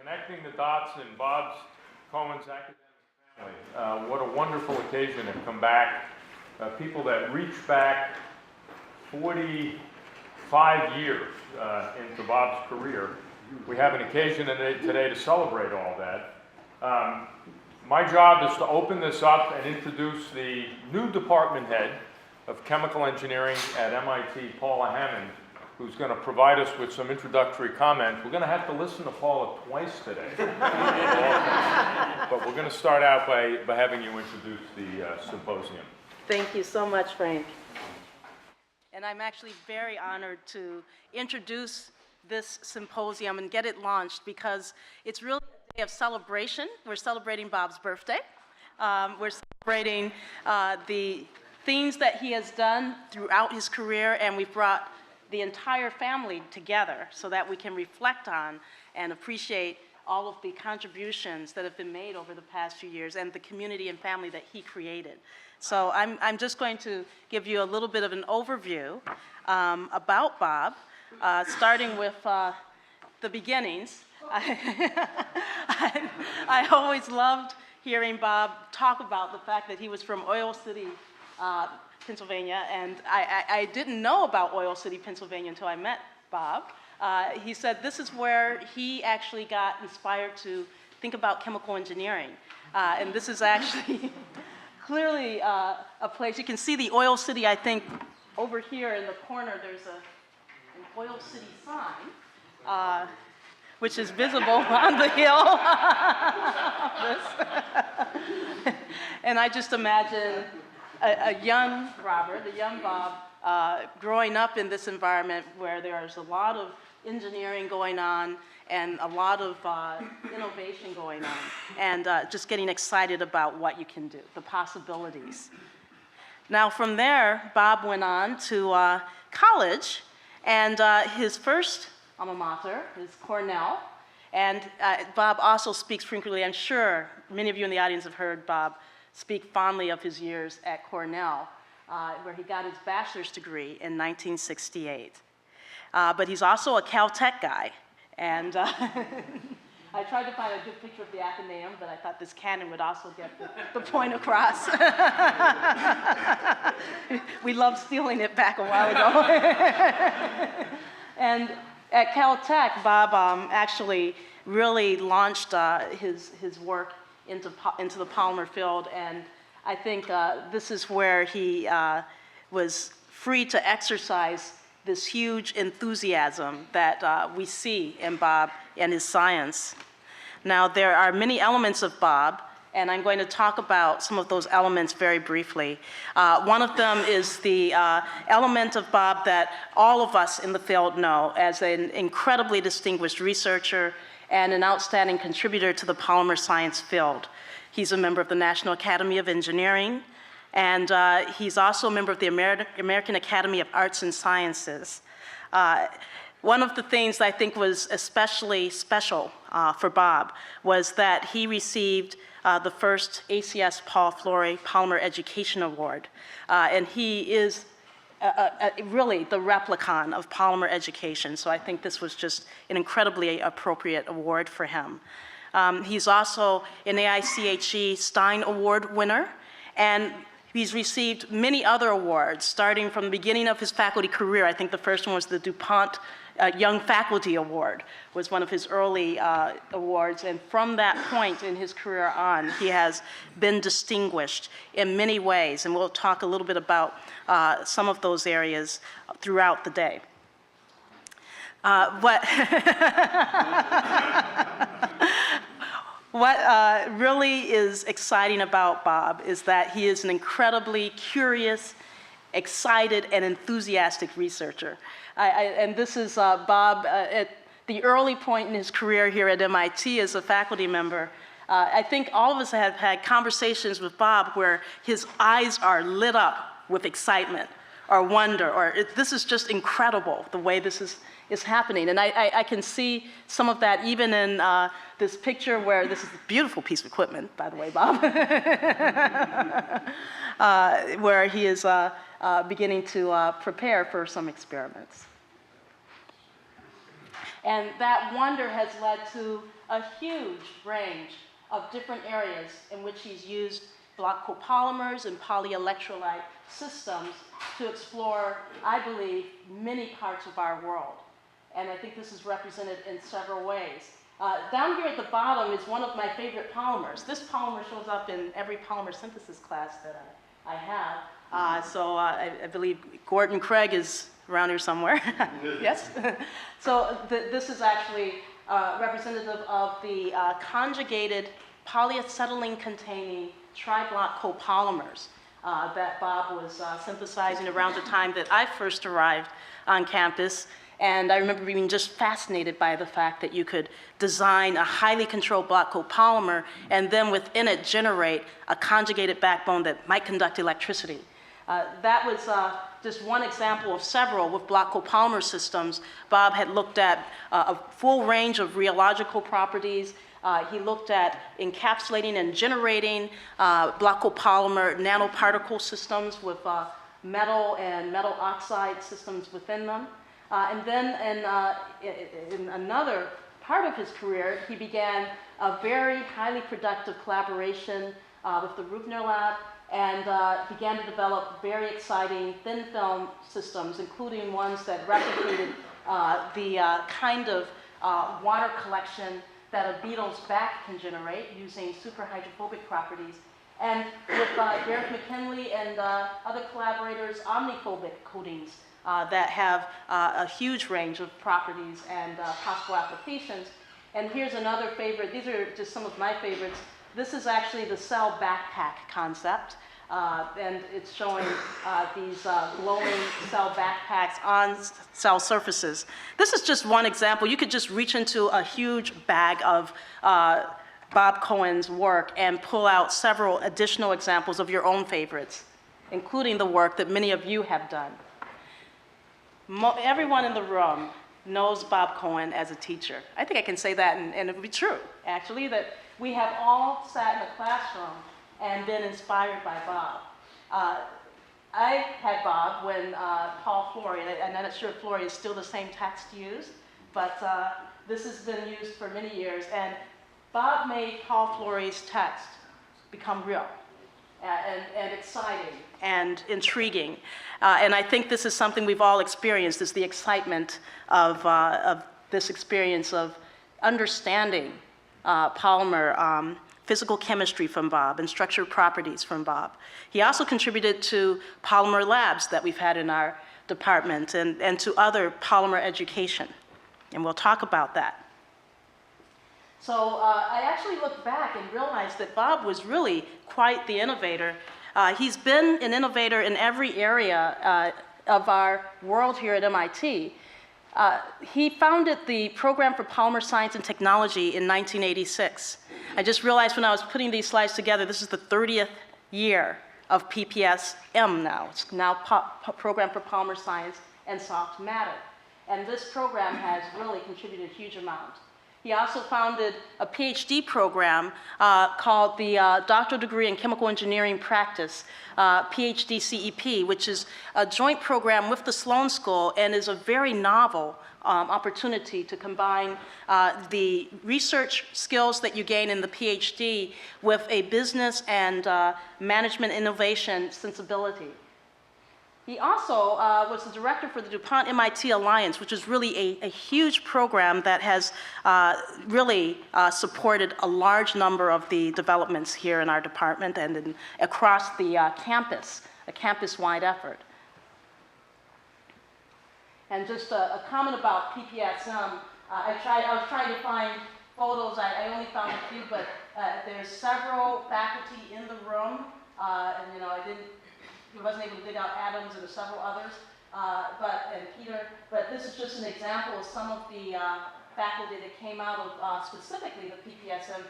Connecting the dots in Bob's Cohen's academic family. What a wonderful occasion to come back. People that reach back 45 years into Bob's career. We have an occasion today to celebrate all that. My job is to open this up and introduce the new department head of chemical engineering at MIT, Paula Hammond, who's going to provide us with some introductory comments. We're going to have to listen to Paula twice today. But we're going to start out by having you introduce the symposium. Thank you so much, Frank. And I'm actually very honored to introduce this symposium and get it launched because it's really a day of celebration. We're celebrating Bob's birthday. We're celebrating the things that he has done throughout his career, and we've brought the entire family together so that we can reflect on and appreciate all of the contributions that have been made over the past few years and the community and family that he created. So I'm just going to give you a little bit of an overview about Bob, starting with the beginnings. I always loved hearing Bob talk about the fact that he was from Oil City, Pennsylvania, and I didn't know about Oil City, Pennsylvania until I met Bob. He said this is where he actually got inspired to think about chemical engineering. And this is actually clearly a place, you can see the Oil City, I think, over here in the corner, there's an Oil City sign, which is visible on the hill. And I just imagine a young Robert, a young Bob, growing up in this environment where there's a lot of engineering going on and a lot of innovation going on, and just getting excited about what you can do, the possibilities. Now from there, Bob went on to college, and his first alma mater is Cornell, and Bob also speaks frequently. I'm sure many of you in the audience have heard Bob speak fondly of his years at Cornell, where he got his bachelor's degree in 1968. But he's also a Caltech guy, and I tried to find a good picture of the Athenaeum, but I thought this cannon would also get the point across. We loved stealing it back a while ago. And at Caltech, Bob actually really launched his work into the polymer field, and I think this is where he was free to exercise this huge enthusiasm that we see in Bob and his science. Now, there are many elements of Bob, and I'm going to talk about some of those elements very briefly. One of them is the element of Bob that all of us in the field know as an incredibly distinguished researcher and an outstanding contributor to the polymer science field. He's a member of the National Academy of Engineering, and he's also a member of the American Academy of Arts and Sciences. One of the things I think was especially special for Bob was that he received the first ACS Paul Flory Polymer Education Award, and he is really the replicon of polymer education, so I think this was just an incredibly appropriate award for him. He's also an AICHE Stein Award winner, and he's received many other awards, starting from the beginning of his faculty career. I think the first one was the DuPont Young Faculty Award, was one of his early awards, and from that point in his career on, he has been distinguished in many ways, and we'll talk a little bit about some of those areas throughout the day. What really is exciting about Bob is that he is an incredibly curious, excited, and enthusiastic researcher. And this is Bob at the early point in his career here at MIT as a faculty member. I think all of us have had conversations with Bob where his eyes are lit up with excitement or wonder, or this is just incredible the way this is happening. And I can see some of that even in this picture where this is a beautiful piece of equipment, by the way, Bob, where he is beginning to prepare for some experiments. And that wonder has led to a huge range of different areas in which he's used block copolymers and polyelectrolyte systems to explore, I believe, many parts of our world. And I think this is represented in several ways. Down here at the bottom is one of my favorite polymers. This polymer shows up in every polymer synthesis class that I have. So I believe Gordon Craig is around here somewhere. Yes? So this is actually representative of the conjugated polyacetylene-containing tri-block copolymers that Bob was synthesizing around the time that I first arrived on campus. And I remember being just fascinated by the fact that you could design a highly controlled block copolymer and then within it generate a conjugated backbone that might conduct electricity. That was just one example of several with block copolymer systems. Bob had looked at a full range of rheological properties. He looked at encapsulating and generating block copolymer nanoparticle systems with metal and metal oxide systems within them. And then in another part of his career, he began a very highly productive collaboration with the Rubner Lab and began to develop very exciting thin film systems, including ones that replicated the kind of water collection that a beetle's back can generate using superhydrophobic properties. And with Gareth McKinley and other collaborators, omniphobic coatings that have a huge range of properties and possible applications. And here's another favorite. These are just some of my favorites. This is actually the cell backpack concept. And it's showing these glowing cell backpacks on cell surfaces. This is just one example. You could just reach into a huge bag of Bob Cohen's work and pull out several additional examples of your own favorites, including the work that many of you have done. Everyone in the room knows Bob Cohen as a teacher. I think I can say that, and it would be true, actually, that we have all sat in a classroom and been inspired by Bob. I had Bob when Paul Flory, and I'm not sure if Flory is still the same text used, but this has been used for many years, and Bob made Paul Flory's text become real and exciting and intriguing. And I think this is something we've all experienced, is the excitement of this experience of understanding polymer physical chemistry from Bob and structural properties from Bob. He also contributed to polymer labs that we've had in our department and to other polymer education. And we'll talk about that. So I actually looked back and realized that Bob was really quite the innovator. He's been an innovator in every area of our world here at MIT. He founded the Program for Polymer Science and Technology in 1986. I just realized when I was putting these slides together, this is the 30th year of PPSM now. It's now Program for Polymer Science and Soft Matter. And this program has really contributed a huge amount. He also founded a PhD program called the Doctoral Degree in Chemical Engineering Practice, PhD CEP, which is a joint program with the Sloan School and is a very novel opportunity to combine the research skills that you gain in the PhD with a business and management innovation sensibility. He also was the director for the DuPont MIT Alliance, which is really a huge program that has really supported a large number of the developments here in our department and across the campus, a campus-wide effort. And just a comment about PPSM. I was trying to find photos. I only found a few, but there's several faculty in the room, and we wasn't able to dig out Adams and several others, and Peter. But this is just an example of some of the faculty that came out of specifically the PPSM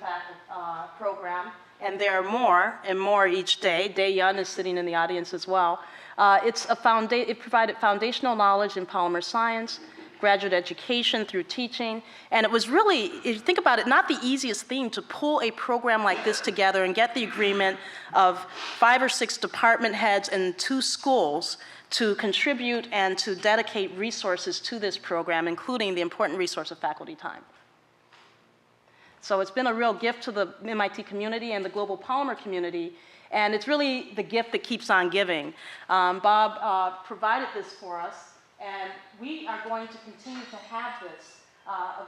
program. And there are more and more each day. Dae Yun is sitting in the audience as well. It provided foundational knowledge in polymer science, graduate education through teaching, and it was really, if you think about it, not the easiest thing to pull a program like this together and get the agreement of 5 or 6 department heads and 2 schools to contribute and to dedicate resources to this program, including the important resource of faculty time. So it's been a real gift to the MIT community and the global polymer community, and it's really the gift that keeps on giving. Bob provided this for us, and we are going to continue to have this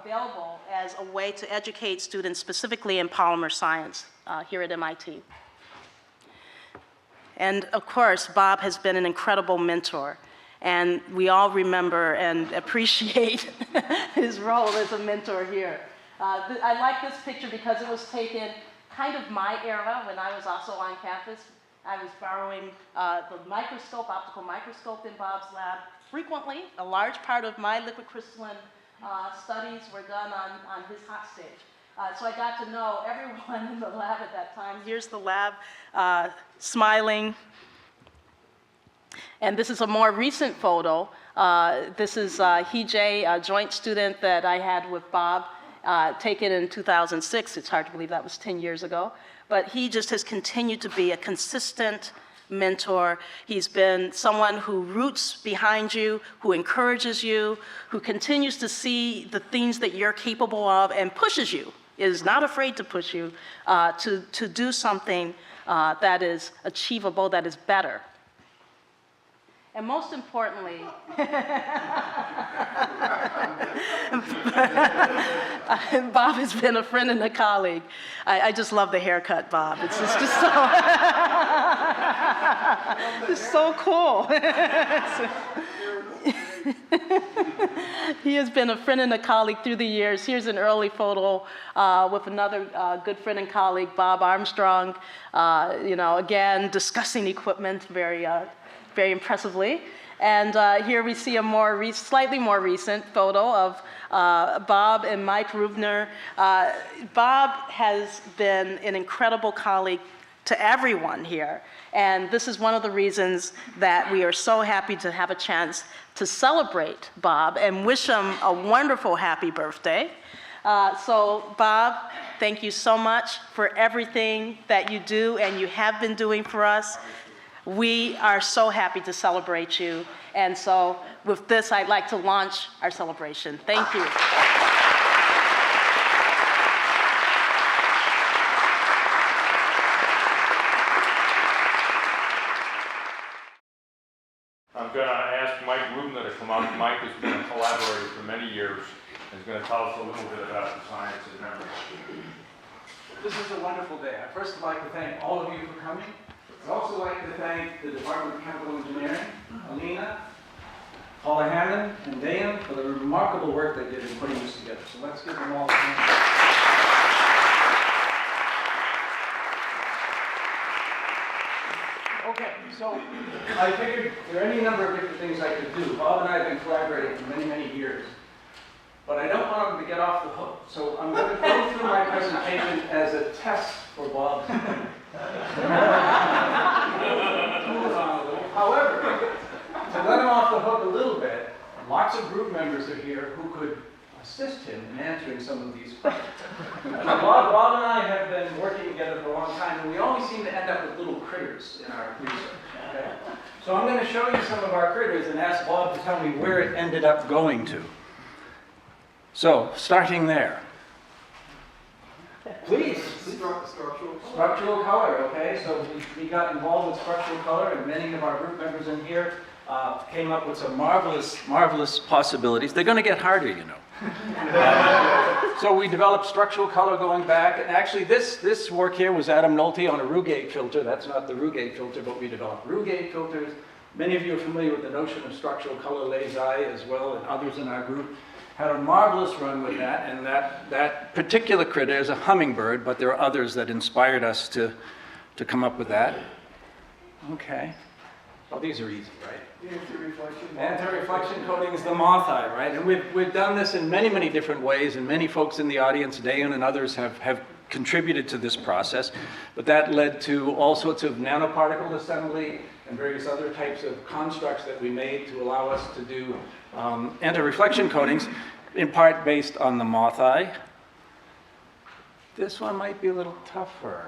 available as a way to educate students specifically in polymer science here at MIT. And of course, Bob has been an incredible mentor, and we all remember and appreciate his role as a mentor here. I like this picture because it was taken kind of my era when I was also on campus. I was borrowing the microscope, optical microscope in Bob's lab frequently. A large part of my liquid crystalline studies were done on his hot stage. So I got to know everyone in the lab at that time. Here's the lab smiling. And this is a more recent photo. This is Hee-Jae, a joint student that I had with Bob, taken in 2006. It's hard to believe that was 10 years ago. But he just has continued to be a consistent mentor. He's been someone who roots behind you, who encourages you, who continues to see the things that you're capable of and pushes you, is not afraid to push you to do something that is achievable, that is better. And most importantly, Bob has been a friend and a colleague. I just love the haircut, Bob. It's just so, it's so cool. He has been a friend and a colleague through the years. Here's an early photo with another good friend and colleague, Bob Armstrong, again, discussing equipment very impressively. And here we see a slightly more recent photo of Bob and Mike Rubner. Bob has been an incredible colleague to everyone here. And this is one of the reasons that we are so happy to have a chance to celebrate Bob and wish him a wonderful happy birthday. So Bob, thank you so much for everything that you do and you have been doing for us. We are so happy to celebrate you. And so with this, I'd like to launch our celebration. Thank you. I'm going to ask Mike Rubner to come up. Mike has been a collaborator for many years and is going to tell us a little bit about the science of memory. This is a wonderful day. I'd first like to thank all of you for coming. I'd also like to thank the Department of Chemical Engineering, Alina, Paula Hammond, and Dan for the remarkable work they did in putting this together. So let's give them all a hand. Okay, so I figured there are any number of different things I could do. Bob and I have been collaborating for many, many years. But I don't want them to get off the hook. So I'm going to go through my presentation as a test for Bob's memory. However, to let him off the hook a little bit, lots of group members are here who could assist him in answering some of these questions. Bob and I have been working together for a long time, and we always seem to end up with little critters in our research. Okay? So I'm going to show you some of our critters and ask Bob to tell me where it ended up going to. So, starting there. Please. Structural color, okay? So we got involved with structural color, and many of our group members in here came up with some marvelous, marvelous possibilities. They're going to get harder, you know. So we developed structural color going back, and actually this work here was Adam Nolte on a Rougate filter. That's not the Rougate filter, but we developed Rougate filters. Many of you are familiar with the notion of structural color laser as well, and others in our group. Had a marvelous run with that, and that particular critter is a hummingbird, but there are others that inspired us to come up with that. Okay. Oh, these are easy, right? Anti-reflection coating is the moth eye, right? And we've done this in many, many different ways, and many folks in the audience, Dayan and others, have contributed to this process. But that led to all sorts of nanoparticle assembly and various other types of constructs that we made to allow us to do anti-reflection coatings, in part based on the moth eye. This one might be a little tougher.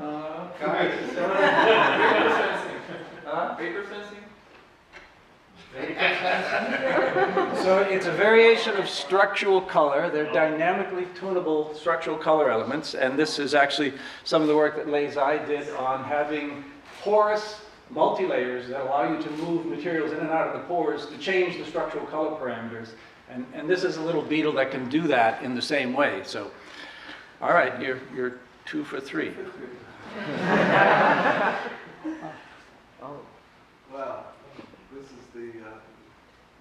Okay. Guys, Vapor sensing. huh? Vapor sensing? So it's a variation of structural color. They're dynamically tunable structural color elements, and this is actually some of the work that Leizai did on having porous multilayers that allow you to move materials in and out of the pores to change the structural color parameters. And this is a little beetle that can do that in the same way. So, all right, you're 2 for 3. Wow, this is the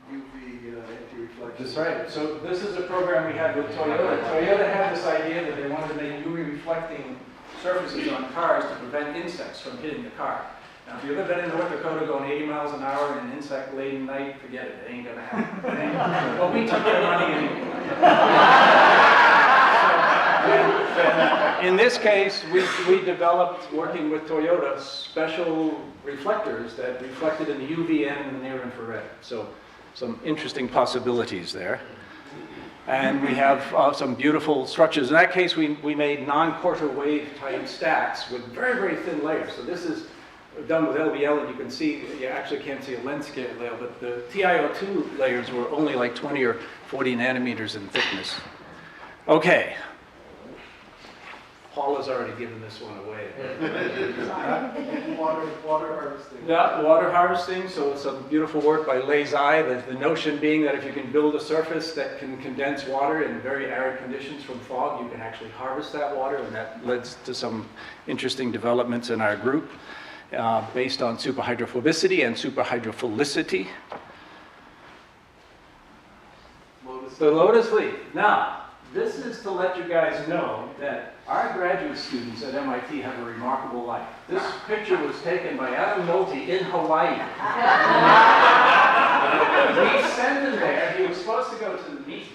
UV anti-reflection. That's right. So this is a program we had with Toyota. Toyota had this idea that they wanted to make UV reflecting surfaces on cars to prevent insects from hitting the car. Now, if you've ever been in North Dakota going 80 miles an hour in an insect-laden night, forget it. It ain't gonna happen. But we took their money anyway. In this case, we developed, working with Toyota, special reflectors that reflected in the UV and the near infrared. So some interesting possibilities there. And we have some beautiful structures. In that case, we made non-quarter wave type stacks with very, very thin layers. So this is done with LBL, and you can see, you actually can't see a lens scale there, but the TiO2 layers were only like 20 or 40 nanometers in thickness. Okay. Paula's already given this one away. Water harvesting. Yeah, water harvesting, so it's some beautiful work by Leizai. The notion being that if you can build a surface that can condense water in very arid conditions from fog, you can actually harvest that water, and that led to some interesting developments in our group based on superhydrophobicity and superhydrophilicity. The lotus leaf. Now, this is to let you guys know that our graduate students at MIT have a remarkable life. This picture was taken by Adam Nolte in Hawaii. We sent him there. He was supposed to go to the meeting.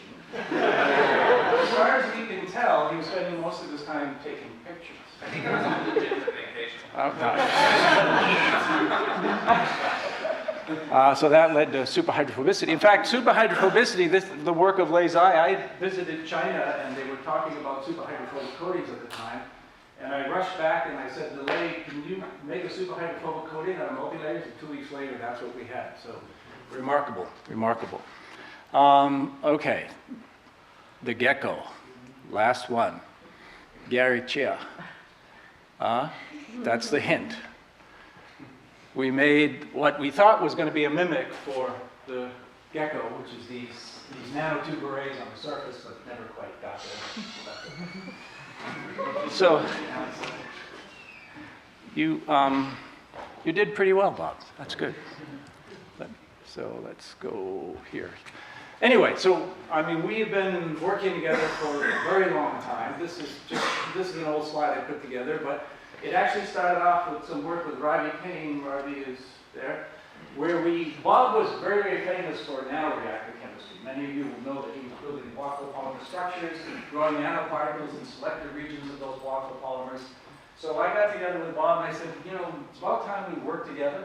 As far as we can tell, he was spending most of his time taking pictures. I think I was on a legitimate vacation. So that led to superhydrophobicity. In fact, superhydrophobicity, the work of Leizai, I visited China and they were talking about superhydrophobic coatings at the time. And I rushed back and I said, Lei, can you make a superhydrophobic coating on a multi-layers? And 2 weeks later, that's what we had. So remarkable, remarkable. Okay, the gecko, last one, Gary Chia. That's the hint. We made what we thought was going to be a mimic for the gecko, which is these nanotube arrays on the surface, but never quite got there. So you did pretty well, Bob. That's good. So let's go here. Anyway, so I mean, we have been working together for a very long time. This is an old slide I put together, but it actually started off with some work with Ravi Kane. Ravi is there, where Bob was very, very famous for nanoreactor chemistry. Many of you will know that he was building block-polymer structures, growing nanoparticles in selected regions of those block-polymers. So I got together with Bob and I said, you know, it's about time we worked together.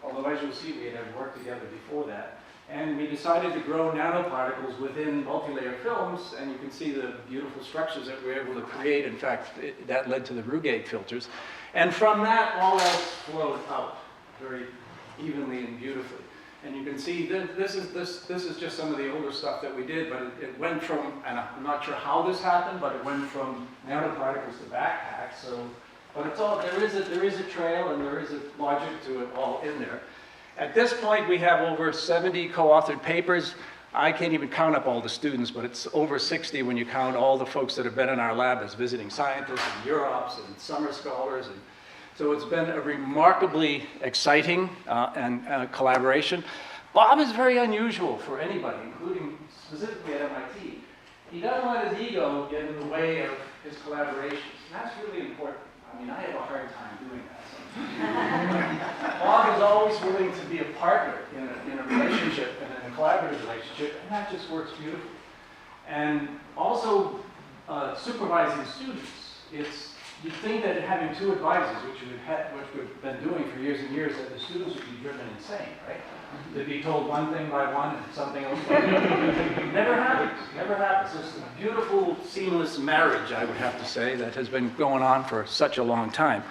Although, as you'll see, we had worked together before that. And we decided to grow nanoparticles within multi-layer films, and you can see the beautiful structures that we were able to create. In fact, that led to the Rugate filters. And from that, all else flowed out very evenly and beautifully. And you can see this is just some of the older stuff that we did, but it went from, and I'm not sure how this happened, but it went from nanoparticles to backpacks. So, but it's all, there is a trail and there is a logic to it all in there. At this point, we have over 70 co-authored papers. I can't even count up all the students, but it's over 60 when you count all the folks that have been in our lab as visiting scientists and Europs and summer scholars. And so it's been a remarkably exciting collaboration. Bob is very unusual for anybody, including specifically at MIT. He doesn't let his ego get in the way of his collaborations. And that's really important. I mean, I have a hard time doing that. Bob is always willing to be a partner in a relationship and in a collaborative relationship, and that just works beautifully. And also supervising students. You'd think that having 2 advisors, which we've been doing for years and years, that the students would be driven insane, right? To be told one thing by one and something else by another. Never happens. Never happens. It's a beautiful, seamless marriage, I would have to say, that has been going on for such a long time.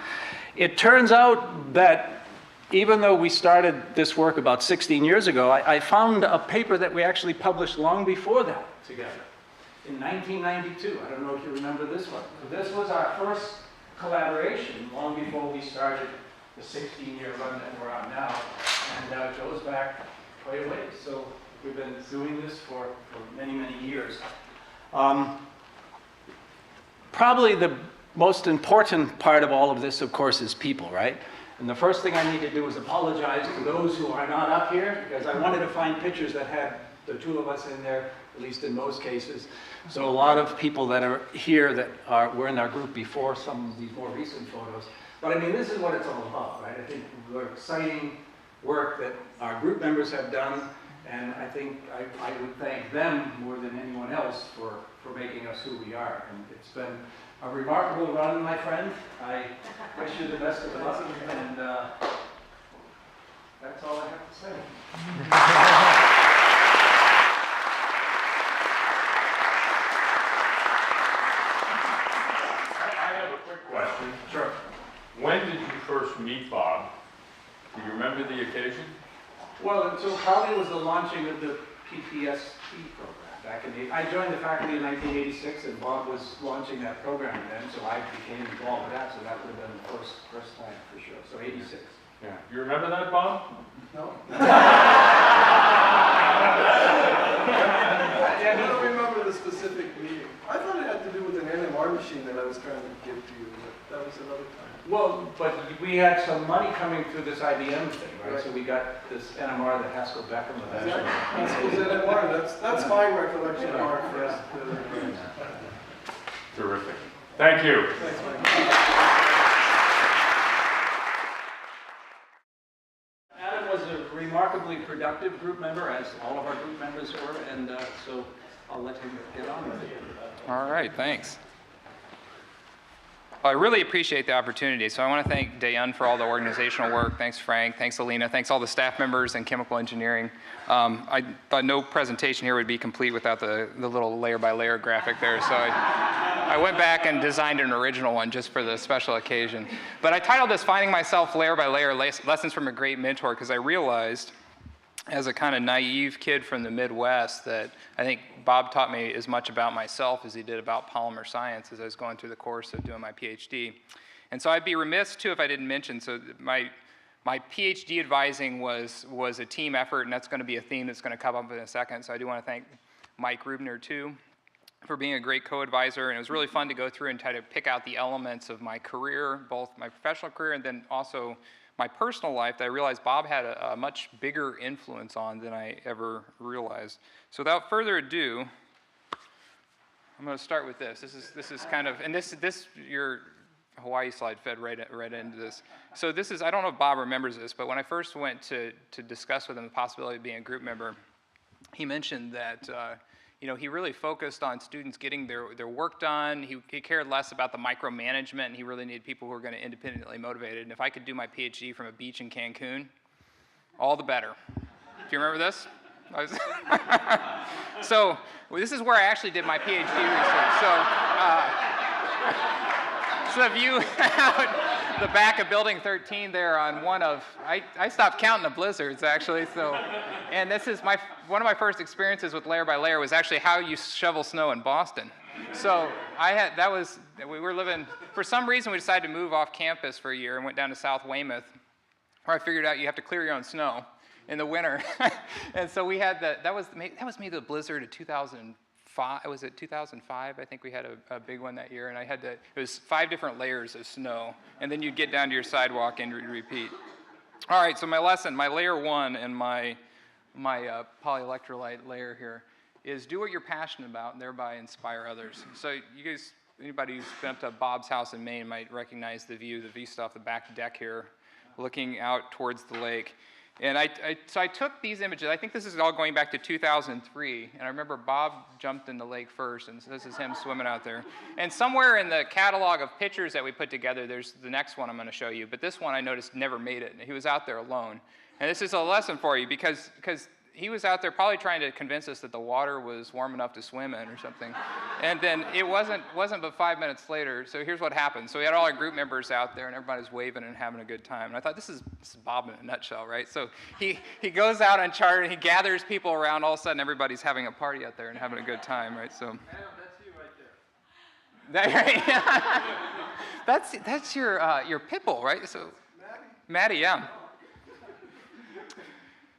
It turns out that even though we started this work about 16 years ago, I found a paper that we actually published long before that together, in 1992. I don't know if you remember this one. This was our first collaboration long before we started the 16-year run that we're on now, and it goes back quite a ways. So we've been doing this for many, many years. Probably the most important part of all of this, of course, is people, right? And the first thing I need to do is apologize to those who are not up here, because I wanted to find pictures that had the two of us in there, at least in most cases. So a lot of people that are here that were in our group before some of these more recent photos. But I mean, this is what it's all about, right? I think the exciting work that our group members have done, and I think I would thank them more than anyone else for making us who we are. And it's been a remarkable run, my friend. I wish you the best of luck, and that's all I have to say. I have a quick question. Sure. When did you first meet Bob? Do you remember the occasion? Well, so probably was the launching of the PPSP program back in I joined the faculty in 1986, and Bob was launching that program then, so I became involved with that, so that would have been the first time for sure, so 86. Yeah. You remember that, Bob? No? I don't remember the specific meeting. I thought it had to do with an NMR machine that I was trying to give to you, but that was another time. Well, but we had some money coming through this IBM thing, right? So we got this NMR that Haskell Beckham eventually. Haskell's NMR, that's my recollection of our first. Terrific. Thank you. Thanks, Mike. Adam was a remarkably productive group member, as all of our group members were, and so I'll let him get on with it. All right, thanks. Well, I really appreciate the opportunity. So I want to thank Dayan for all the organizational work. Thanks, Frank. Thanks, Alina. Thanks, all the staff members and chemical engineering. I thought no presentation here would be complete without the little layer-by-layer graphic there. So I went back and designed an original one just for the special occasion. But I titled this Finding Myself Layer by Layer, Lessons from a Great Mentor, because I realized as a kind of naive kid from the Midwest that I think Bob taught me as much about myself as he did about polymer science as I was going through the course of doing my PhD. And so I'd be remiss too if I didn't mention, so my PhD advising was a team effort, and that's going to be a theme that's going to come up in a second. So I do want to thank Mike Rubner too for being a great co-advisor, and it was really fun to go through and try to pick out the elements of my career, both my professional career and then also my personal life, that I realized Bob had a much bigger influence on than I ever realized. So without further ado, I'm going to start with this. This is kind of, and this your Hawaii slide fed right into this. So this is, I don't know if Bob remembers this, but when I first went to discuss with him the possibility of being a group member, he mentioned that you know, he really focused on students getting their work done. He cared less about the micromanagement, and he really needed people who were going to independently motivated. And if I could do my PhD from a beach in Cancun, all the better. Do you remember this? So well, this is where I actually did my PhD research. So the view out the back of Building 13 there on one of, I stopped counting the blizzards actually. So, and this is one of my first experiences with layer by layer was actually how you shovel snow in Boston. So we were living, for some reason we decided to move off campus for a year and went down to South Weymouth, where I figured out you have to clear your own snow in the winter. And so we had that was maybe the blizzard of 2005, was it 2005? I think we had a big one that year, and it was 5 different layers of snow, and then you'd get down to your sidewalk and repeat. All right, so my lesson, my layer 1 and my polyelectrolyte layer here is do what you're passionate about and thereby inspire others. So you guys, anybody who's been up to Bob's house in Maine might recognize the view off the back deck here, looking out towards the lake. And so I took these images. I think this is all going back to 2003. And I remember Bob jumped in the lake first, and so this is him swimming out there. And somewhere in the catalog of pictures that we put together, there's the next one I'm going to show you. But this one I noticed never made it. He was out there alone. And this is a lesson for you because he was out there probably trying to convince us that the water was warm enough to swim in or something. And then it wasn't but 5 minutes later. So here's what happened. So we had all our group members out there, and everybody's waving and having a good time. And I thought, this is Bob in a nutshell, right? So he goes out on charter, and he gathers people around. All of a sudden, everybody's having a party out there and having a good time, right? So That's you right there. that's your pit bull, right? So Maddie, yeah.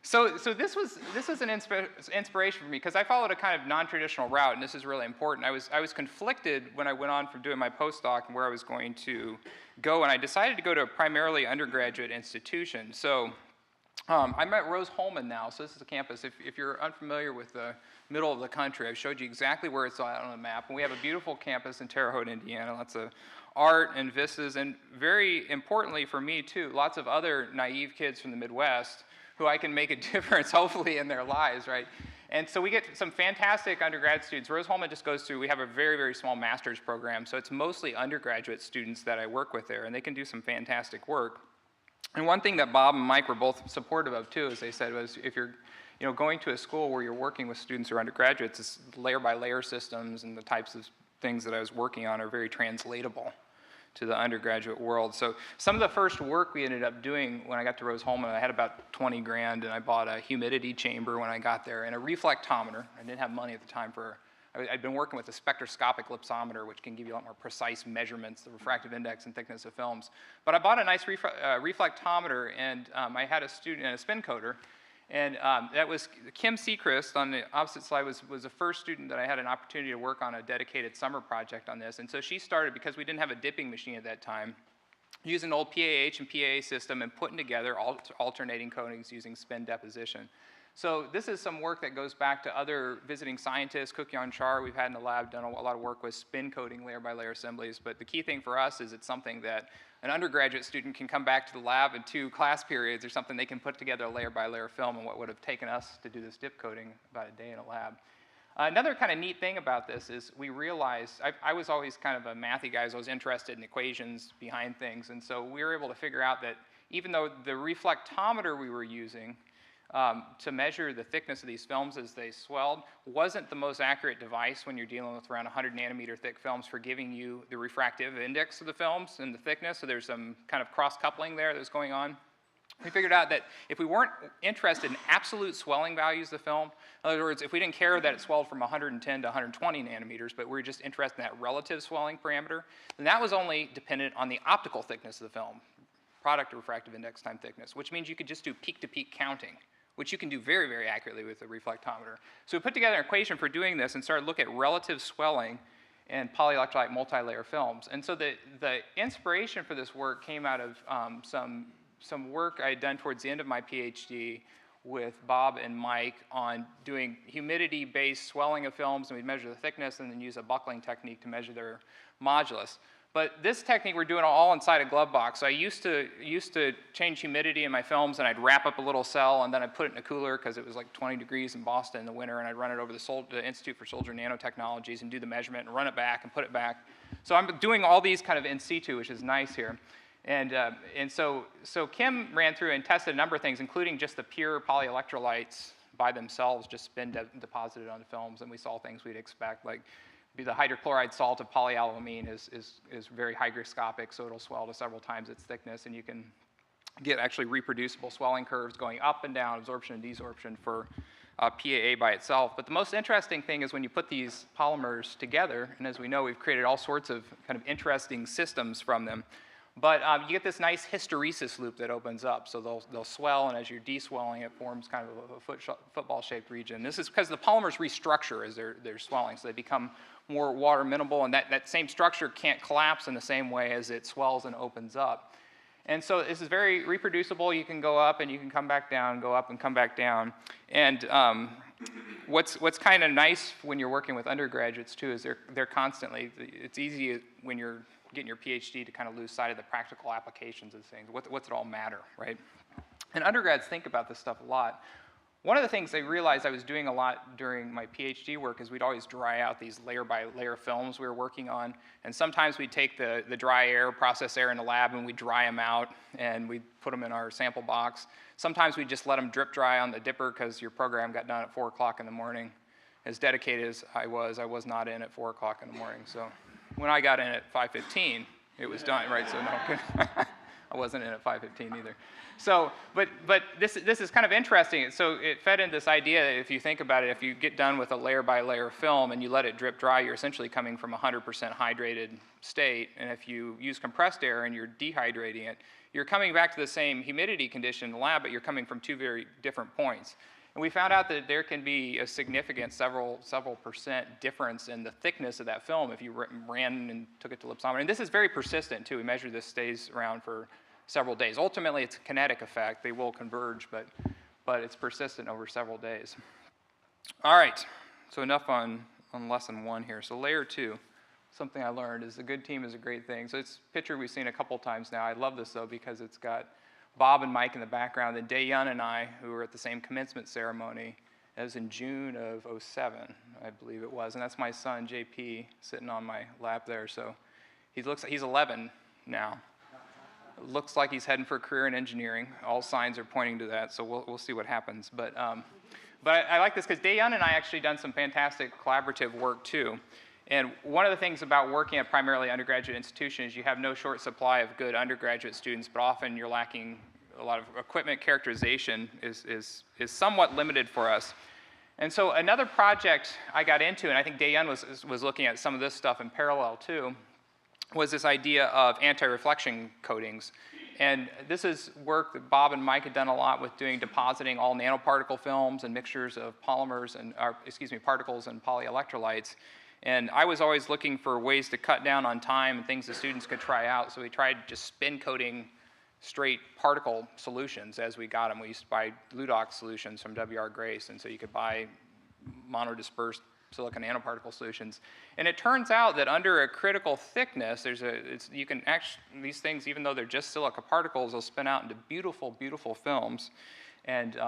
So this was an inspiration for me because I followed a kind of non-traditional route, and this is really important. I was conflicted when I went on from doing my postdoc and where I was going to go, and I decided to go to a primarily undergraduate institution. So I'm at Rose-Hulman now, so this is a campus. If you're unfamiliar with the middle of the country, I've showed you exactly where it's on the map, and we have a beautiful campus in Terre Haute, Indiana, lots of art and vistas, and very importantly for me too, lots of other naive kids from the Midwest who I can make a difference, hopefully, in their lives, right? And so we get some fantastic undergrad students. Rose-Hulman just goes through, we have a very, very small master's program, so it's mostly undergraduate students that I work with there, and they can do some fantastic work. And one thing that Bob and Mike were both supportive of, too, as they said, was if you're going to a school where you're working with students who are undergraduates, it's layer-by-layer systems, and the types of things that I was working on are very translatable to the undergraduate world. So some of the first work we ended up doing when I got to Rose-Hulman, I had about 20 grand, and I bought a humidity chamber when I got there and a reflectometer. I didn't have money at the time for, I'd been working with a spectroscopic lipsometer, which can give you a lot more precise measurements, the refractive index and thickness of films. But I bought a nice reflectometer, and I had a student and a spin coater. And that was Kim Seacrest on the opposite slide was the first student that I had an opportunity to work on a dedicated summer project on this. And so she started, because we didn't have a dipping machine at that time, using an old PAH and PAA system and putting together alternating coatings using spin deposition. So this is some work that goes back to other visiting scientists. Kukyan Char, we've had in the lab, done a lot of work with spin coating layer by layer assemblies. But the key thing for us is it's something that an undergraduate student can come back to the lab in 2 class periods or something. They can put together a layer by layer film, and what would have taken us to do this dip coating about a day in a lab. Another kind of neat thing about this is we realized, I was always kind of a mathy guy, so I was interested in equations behind things. And so we were able to figure out that even though the reflectometer we were using to measure the thickness of these films as they swelled wasn't the most accurate device when you're dealing with around 100 nanometer thick films for giving you the refractive index of the films and the thickness. So there's some kind of cross-coupling there that's going on. We figured out that if we weren't interested in absolute swelling values of the film, in other words, if we didn't care that it swelled from 110 to 120 nanometers, but we were just interested in that relative swelling parameter, then that was only dependent on the optical thickness of the film, product refractive index time thickness, which means you could just do peak-to-peak counting, which you can do very, very accurately with the reflectometer. So we put together an equation for doing this and started looking at relative swelling in polyelectrolyte multi-layer films. And so the inspiration for this work came out of some work I had done towards the end of my PhD with Bob and Mike on doing humidity-based swelling of films, and we'd measure the thickness and then use a buckling technique to measure their modulus. But this technique, we're doing all inside a glove box. So I used to change humidity in my films, and I'd wrap up a little cell, and then I'd put it in a cooler because it was like 20 degrees in Boston in the winter, and I'd run it over the Institute for Soldier Nanotechnologies and do the measurement and run it back and put it back. So I'm doing all these kind of in situ, which is nice here. And so Kim ran through and tested a number of things, including just the pure polyelectrolytes by themselves, just spin deposited on the films, and we saw things we'd expect, like the hydrochloride salt of polyaluramine is very hygroscopic, so it'll swell to several times its thickness, and you can get actually reproducible swelling curves going up and down, absorption and desorption for PAA by itself. But the most interesting thing is when you put these polymers together, and as we know, we've created all sorts of kind of interesting systems from them. But you get this nice hysteresis loop that opens up. So they'll swell, and as you're deswelling, it forms kind of a football-shaped region. This is because the polymers restructure as they're swelling, so they become more water minimal, and that same structure can't collapse in the same way as it swells and opens up. And so this is very reproducible. You can go up and you can come back down, go up and come back down. And what's kind of nice when you're working with undergraduates too is they're constantly, it's easy when you're getting your PhD to kind of lose sight of the practical applications of things. What's it all matter, right? And undergrads think about this stuff a lot. One of the things I realized I was doing a lot during my PhD work is we'd always dry out these layer by layer films we were working on. And sometimes we'd take the dry air, process air in the lab, and we'd dry them out, and we'd put them in our sample box. Sometimes we'd just let them drip dry on the dipper because your program got done at 4 o'clock in the morning. As dedicated as I was not in at 4 o'clock in the morning. So when I got in at 5:15, it was done, right? So no, I wasn't in at 5:15 either. So, but this is kind of interesting. So it fed into this idea that if you think about it, if you get done with a layer by layer film and you let it drip dry, you're essentially coming from 100% hydrated state. And if you use compressed air and you're dehydrating it, you're coming back to the same humidity condition in the lab, but you're coming from 2 very different points. And we found out that there can be a significant several percent difference in the thickness of that film if you ran and took it to lipsometer. And this is very persistent too. We measure this stays around for several days. Ultimately, it's a kinetic effect. They will converge, but it's persistent over several days. All right, so enough on lesson 1 here. So layer 2, something I learned is a good team is a great thing. So it's a picture we've seen a couple times now. I love this though because it's got Bob and Mike in the background, and Dae-Yun and I, who were at the same commencement ceremony. That was in June of '07, I believe it was. And that's my son, JP, sitting on my lap there. So he's 11 now. Looks like he's heading for a career in engineering. All signs are pointing to that, so we'll see what happens. But I like this because Dae-Yun and I actually done some fantastic collaborative work too. And one of the things about working at primarily undergraduate institutions, you have no short supply of good undergraduate students, but often you're lacking a lot of equipment. Characterization is somewhat limited for us. And so another project I got into, and I think Dae-Yun was looking at some of this stuff in parallel too, was this idea of anti-reflection coatings. And this is work that Bob and Mike had done a lot with doing depositing all nanoparticle films and mixtures of polymers and, particles and polyelectrolytes. And I was always looking for ways to cut down on time and things the students could try out. So we tried just spin coating straight particle solutions as we got them. We used to buy Ludox solutions from W.R. Grace, and so you could buy monodispersed silicon nanoparticle solutions. And it turns out that under a critical thickness, you can actually, these things, even though they're just silica particles, they'll spin out into beautiful, beautiful films, and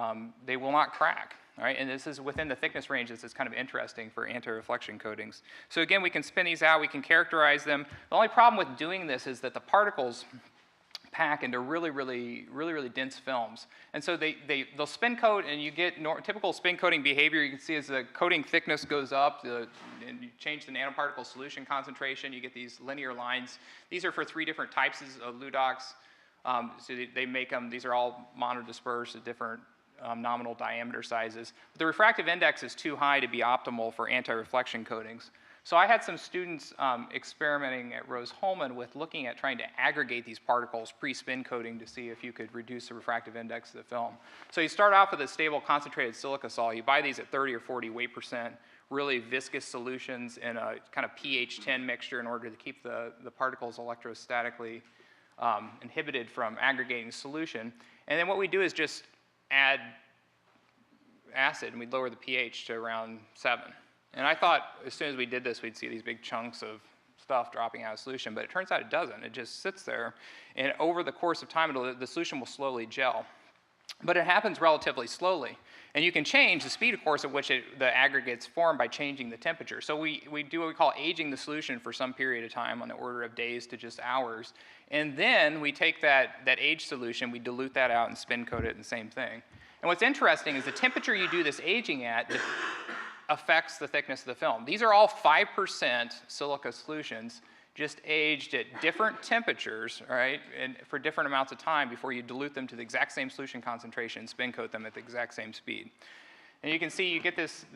they will not crack. Right? And this is within the thickness range. This is kind of interesting for anti-reflection coatings. So again, we can spin these out, we can characterize them. The only problem with doing this is that the particles pack into really, really, really, really dense films. And so they'll spin coat, and you get typical spin coating behavior. You can see as the coating thickness goes up, and you change the nanoparticle solution concentration, you get these linear lines. These are for 3 different types of Ludox. So they make them, these are all monodispersed at different nominal diameter sizes. But the refractive index is too high to be optimal for anti-reflection coatings. So I had some students experimenting at Rose-Hulman with looking at trying to aggregate these particles pre-spin coating to see if you could reduce the refractive index of the film. So you start off with a stable concentrated silica sol. You buy these at 30 or 40 weight percent, really viscous solutions in a kind of pH 10 mixture in order to keep the particles electrostatically inhibited from aggregating solution. And then what we do is just add acid, and we'd lower the pH to around 7. And I thought as soon as we did this, we'd see these big chunks of stuff dropping out of solution, but it turns out it doesn't. It just sits there, and over the course of time, the solution will slowly gel. But it happens relatively slowly. And you can change the speed, of course, at which the aggregates form by changing the temperature. So we do what we call aging the solution for some period of time on the order of days to just hours. And then we take that aged solution, we dilute that out and spin coat it, and same thing. And what's interesting is the temperature you do this aging at affects the thickness of the film. These are all 5% silica solutions, just aged at different temperatures, right, and for different amounts of time before you dilute them to the exact same solution concentration and spin coat them at the exact same speed. And you can see you get this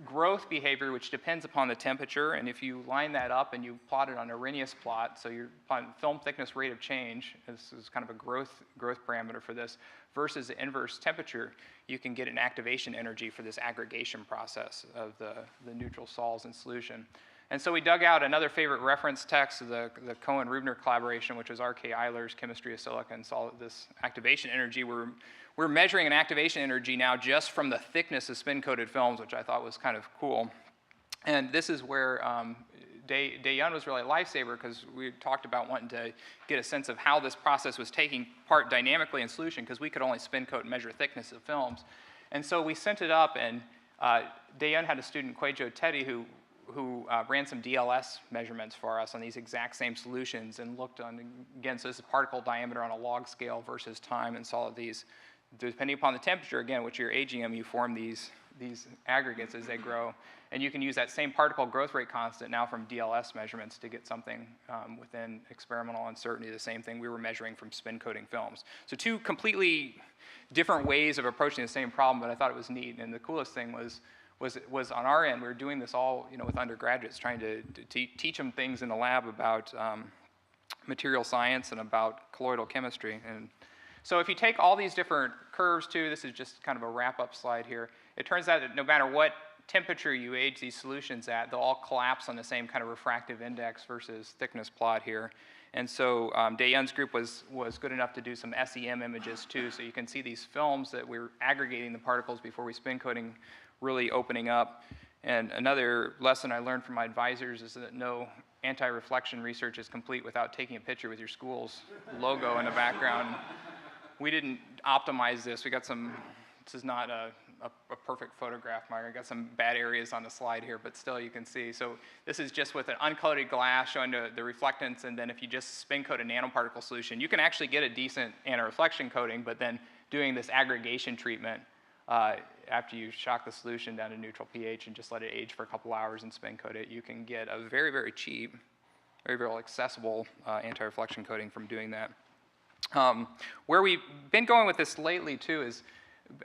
growth behavior which depends upon the temperature, and if you line that up and you plot it on a Arrhenius plot, so you're plotting film thickness rate of change, this is kind of a growth parameter for this, versus the inverse temperature, you can get an activation energy for this aggregation process of the neutral sols in solution. And so we dug out another favorite reference text of the Cohen-Rubner collaboration, which was R.K. Eiler's Chemistry of Silica, and saw this activation energy. We're measuring an activation energy now just from the thickness of spin-coated films, which I thought was kind of cool. And this is where Dae-Yun was really a lifesaver because we talked about wanting to get a sense of how this process was taking part dynamically in solution because we could only spin coat and measure thickness of films. And so we sent it up, and Dae-Yun had a student, Kwejo Teddy, who ran some DLS measurements for us on these exact same solutions and looked on, again, so this is particle diameter on a log scale versus time, and saw that these, depending upon the temperature, again, which you're aging them, you form these aggregates as they grow. And you can use that same particle growth rate constant now from DLS measurements to get something within experimental uncertainty, the same thing we were measuring from spin coating films. So two completely different ways of approaching the same problem, but I thought it was neat. And the coolest thing was on our end, we were doing this all with undergraduates, trying to teach them things in the lab about material science and about colloidal chemistry. And so if you take all these different curves too, this is just kind of a wrap-up slide here, it turns out that no matter what temperature you age these solutions at, they'll all collapse on the same kind of refractive index versus thickness plot here. And so Dae-Yun's group was good enough to do some SEM images too, so you can see these films that we're aggregating the particles before we spin coating really opening up. And another lesson I learned from my advisors is that no anti-reflection research is complete without taking a picture with your school's logo in the background. We didn't optimize this. We got some, this is not a perfect photograph, Mark. I got some bad areas on the slide here, but still you can see. So this is just with an uncoated glass showing the reflectance, and then if you just spin coat a nanoparticle solution, you can actually get a decent anti-reflection coating, but then doing this aggregation treatment after you shock the solution down to neutral pH and just let it age for a couple hours and spin coat it, you can get a very, very cheap, very, very accessible anti-reflection coating from doing that. Where we've been going with this lately too is,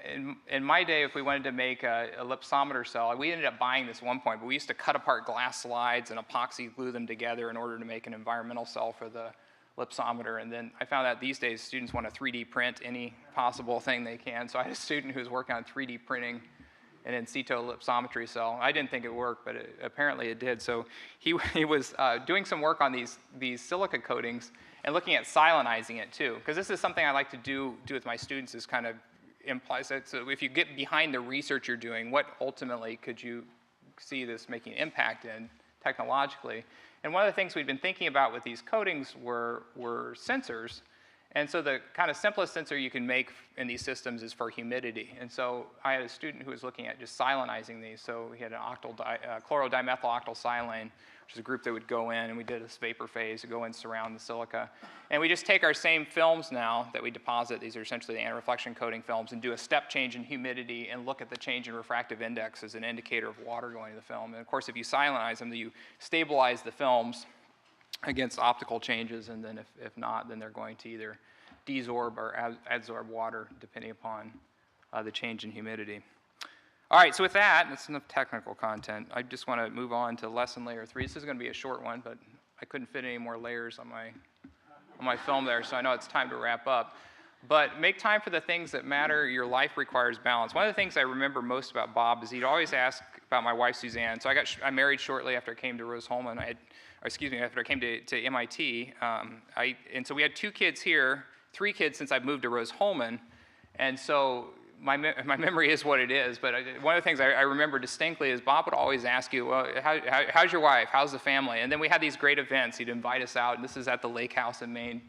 in my day, if we wanted to make a ellipsometer cell, we ended up buying this at one point, but we used to cut apart glass slides and epoxy glue them together in order to make an environmental cell for the ellipsometer. And then I found out these days students want to 3D print any possible thing they can. So I had a student who was working on 3D printing an in situ ellipsometry cell. I didn't think it worked, but apparently it did. So he was doing some work on these silica coatings and looking at silanizing it too, because this is something I like to do with my students, is kind of implies that. So if you get behind the research you're doing, what ultimately could you see this making impact in technologically? And one of the things we've been thinking about with these coatings were sensors. And so the kind of simplest sensor you can make in these systems is for humidity. And so I had a student who was looking at just silanizing these. So he had an chlorodimethyl octylsilane, which is a group that would go in, and we did this vapor phase to go and surround the silica. And we just take our same films now that we deposit, these are essentially the anti-reflection coating films, and do a step change in humidity and look at the change in refractive index as an indicator of water going to the film. And of course, if you silanize them, you stabilize the films against optical changes, and then if not, then they're going to either desorb or adsorb water depending upon the change in humidity. All right, so with that, that's enough technical content. I just want to move on to lesson layer 3. This is going to be a short one, but I couldn't fit any more layers on my film there, so I know it's time to wrap up. But make time for the things that matter. Your life requires balance. One of the things I remember most about Bob is he'd always ask about my wife, Suzanne. So I married shortly after I came to Rose-Hulman. After I came to MIT. And so we had 2 kids here, 3 kids since I've moved to Rose-Hulman. And so my memory is what it is. But one of the things I remember distinctly is Bob would always ask you, well, how's your wife? How's the family? And then we had these great events. He'd invite us out. And this is at the lake house in Maine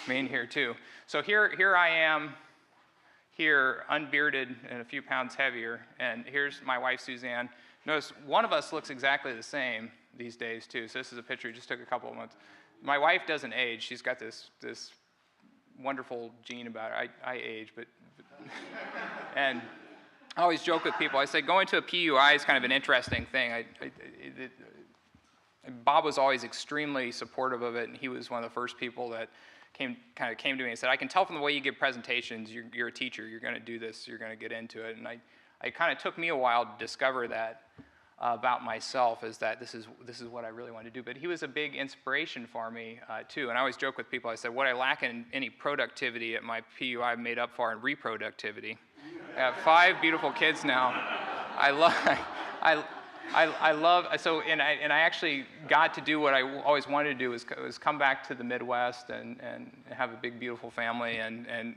here too. So here I am, here unbearded and a few pounds heavier. And here's my wife, Suzanne. Notice one of us looks exactly the same these days too. So this is a picture we just took a couple of months. My wife doesn't age. She's got this wonderful gene about her. I age, but and I always joke with people. I say going to a PUI is kind of an interesting thing. Bob was always extremely supportive of it, and he was one of the first people that came to me and said, I can tell from the way you give presentations, you're a teacher, you're going to do this, you're going to get into it. And it kind of took me a while to discover that about myself, is that this is what I really want to do. But he was a big inspiration for me too. And I always joke with people, I said, what I lack in any productivity at my PUI, I've made up for in reproductivity. I have 5 beautiful kids now. I love, so, and I actually got to do what I always wanted to do, was come back to the Midwest and have a big, beautiful family and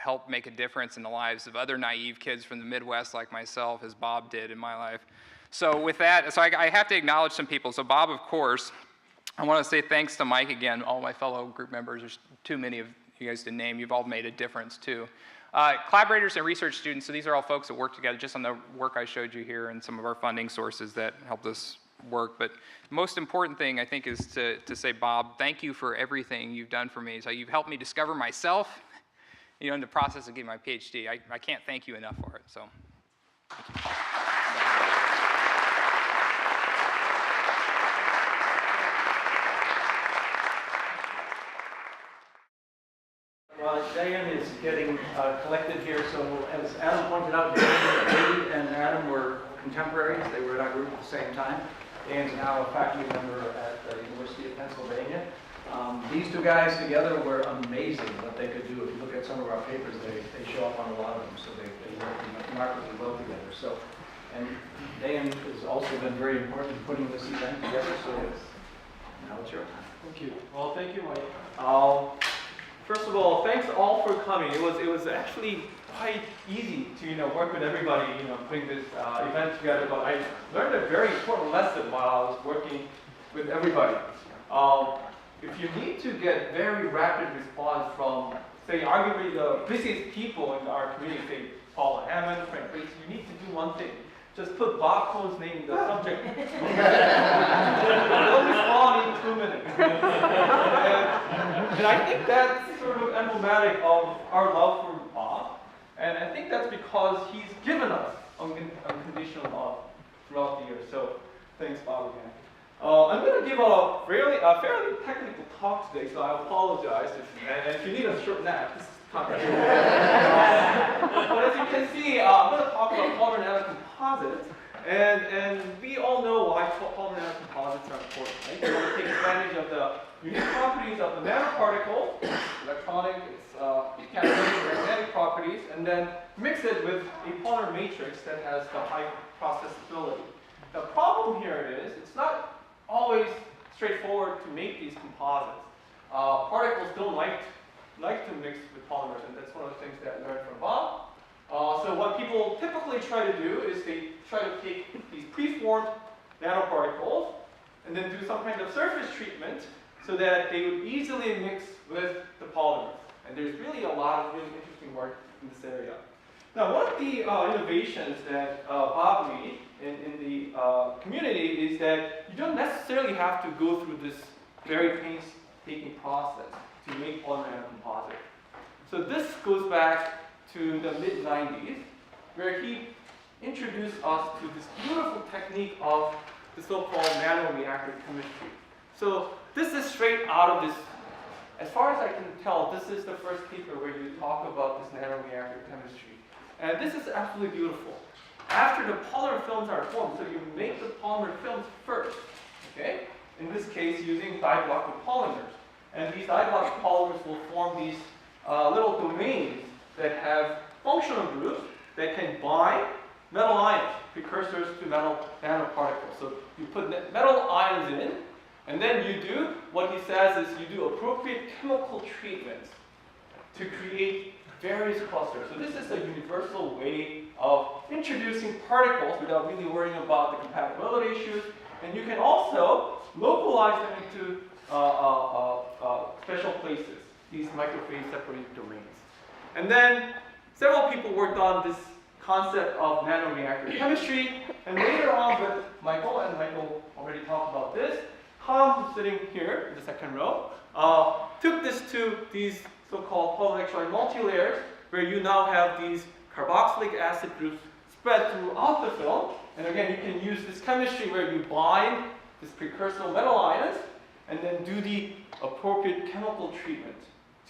help make a difference in the lives of other naive kids from the Midwest like myself, as Bob did in my life. So with that, so I have to acknowledge some people. So Bob, of course, I want to say thanks to Mike again, all my fellow group members. There's too many of you guys to name. You've all made a difference too. Collaborators and research students, so these are all folks that work together just on the work I showed you here and some of our funding sources that helped us work. But the most important thing, I think, is to say, Bob, thank you for everything you've done for me. So you've helped me discover myself, in the process of getting my PhD. I can't thank you enough for it, so thank you. Well, Diane is getting collected here, so as Adam pointed out, Diane and Adam were contemporaries. They were in our group at the same time. Diane's now a faculty member at the University of Pennsylvania. These two guys together were amazing what they could do. If you look at some of our papers, they show up on a lot of them, so they work remarkably well together. So, and Diane has also been very important in putting this event together, so now it's your time. Thank you. Well, thank you, Mike. First of all, thanks all for coming. It was actually quite easy to work with everybody, putting this event together. But I learned a very important lesson while I was working with everybody. If you need to get very rapid response from, say, arguably the busiest people in our community, say Paul Hammond, Frank Bates, you need to do one thing. Just put Bob Cohen's name in the subject. They'll respond in 2 minutes. And I think that's sort of emblematic of our love for Bob. And I think that's because he's given us unconditional love throughout the years. So thanks, Bob, again. I'm going to give a fairly technical talk today, so I apologize. And if you need a short nap, this is complicated. But as you can see, I'm going to talk about polymer nanocomposites. And we all know why polymer nanocomposites are important, right? We want to take advantage of the unique properties of the nanoparticle, electronic, its catalytic, magnetic properties, and then mix it with a polymer matrix that has the high processability. The problem here is it's not always straightforward to make these composites. Particles don't like to mix with polymers, and that's one of the things that I learned from Bob. So what people typically try to do is they try to take these preformed nanoparticles and then do some kind of surface treatment so that they would easily mix with the polymers. And there's really a lot of really interesting work in this area. Now, one of the innovations that Bob made in the community is that you don't necessarily have to go through this very painstaking process to make polymer nanocomposite. So this goes back to the mid-90s, where he introduced us to this beautiful technique of the so-called nanoreactor chemistry. So this is straight out of this, as far as I can tell, this is the first paper where you talk about this nanoreactor chemistry. And this is absolutely beautiful. After the polymer films are formed, so you make the polymer films first, okay? In this case, using diblock polymers. And these diblock polymers will form these little domains that have functional groups that can bind metal ions, precursors to metal nanoparticles. So you put metal ions in, and then you do, what he says is you do appropriate chemical treatments to create various clusters. So this is a universal way of introducing particles without really worrying about the compatibility issues. And you can also localize them into special places, these microphase separated domains. And then several people worked on this concept of nanoreactor chemistry. And later on with Michael, and Michael already talked about this, Tom, who's sitting here in the second row, took this to these so-called polyelectrolyte multilayers, where you now have these carboxylic acid groups spread throughout the film. And again, you can use this chemistry where you bind this precursor metal ions and then do the appropriate chemical treatment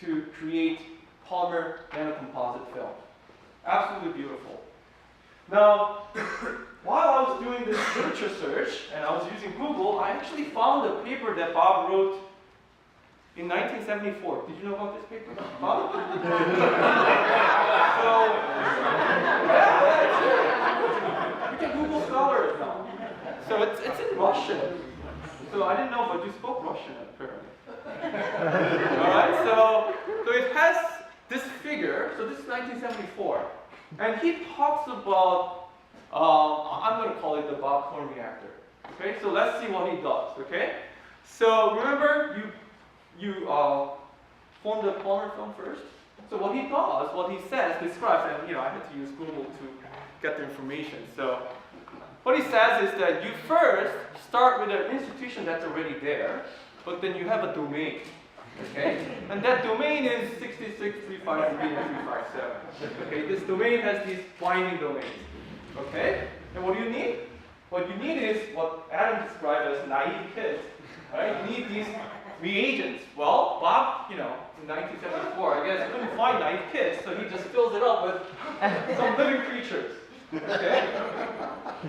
to create polymer nanocomposite film. Absolutely beautiful. Now, while I was doing this literature search and I was using Google, I actually found a paper that Bob wrote in 1974. Did you know about this paper? Bob? You can Google Scholar it now. So it's in Russian. So I didn't know, but you spoke Russian apparently. All right, so it has this figure, so this is 1974, and he talks about, I'm going to call it the Bob Cohen reactor. Okay, so let's see what he does. Okay, so remember you form the polymer film first. So what he does, what he says, describes, and I had to use Google to get the information. So what he says is that you first start with an institution that's already there, but then you have a domain. Okay, and that domain is 66, 353, and 357. Okay, this domain has these binding domains. Okay, and what do you need? What you need is what Adam described as naive kids. Right? You need these reagents. Well, Bob, in 1974, I guess couldn't find naive kids, so he just fills it up with some living creatures. Okay,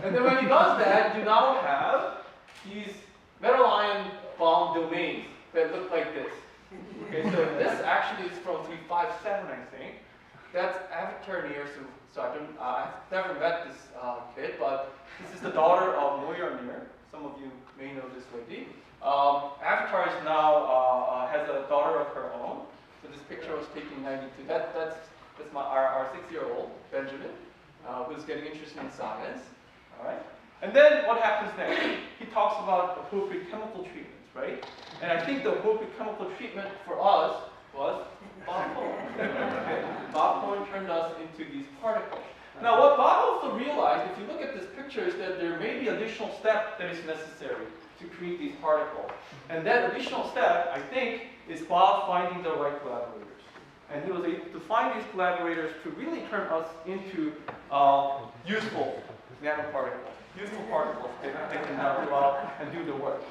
and then when he does that, you now have these metal ion bound domains that look like this. Okay, so this actually is from 357, I think. That's Avatar near Sergeant. I've never met this kid, but this is the daughter of Moira Near. Some of you may know this lady. Avatar is now has a daughter of her own. So this picture was taken in '92. That's our 6-year-old Benjamin, who's getting interested in science. All right. And then what happens next? He talks about appropriate chemical treatments, right? And I think the appropriate chemical treatment for us was Bob Cohen. Okay. Bob Cohen turned us into these particles. Now, what Bob also realized, if you look at this picture, is that there may be additional step that is necessary to create these particles. And that additional step, I think, is Bob finding the right collaborators. And he was able to find these collaborators to really turn us into useful nanoparticles, useful particles that can now go out and do the work.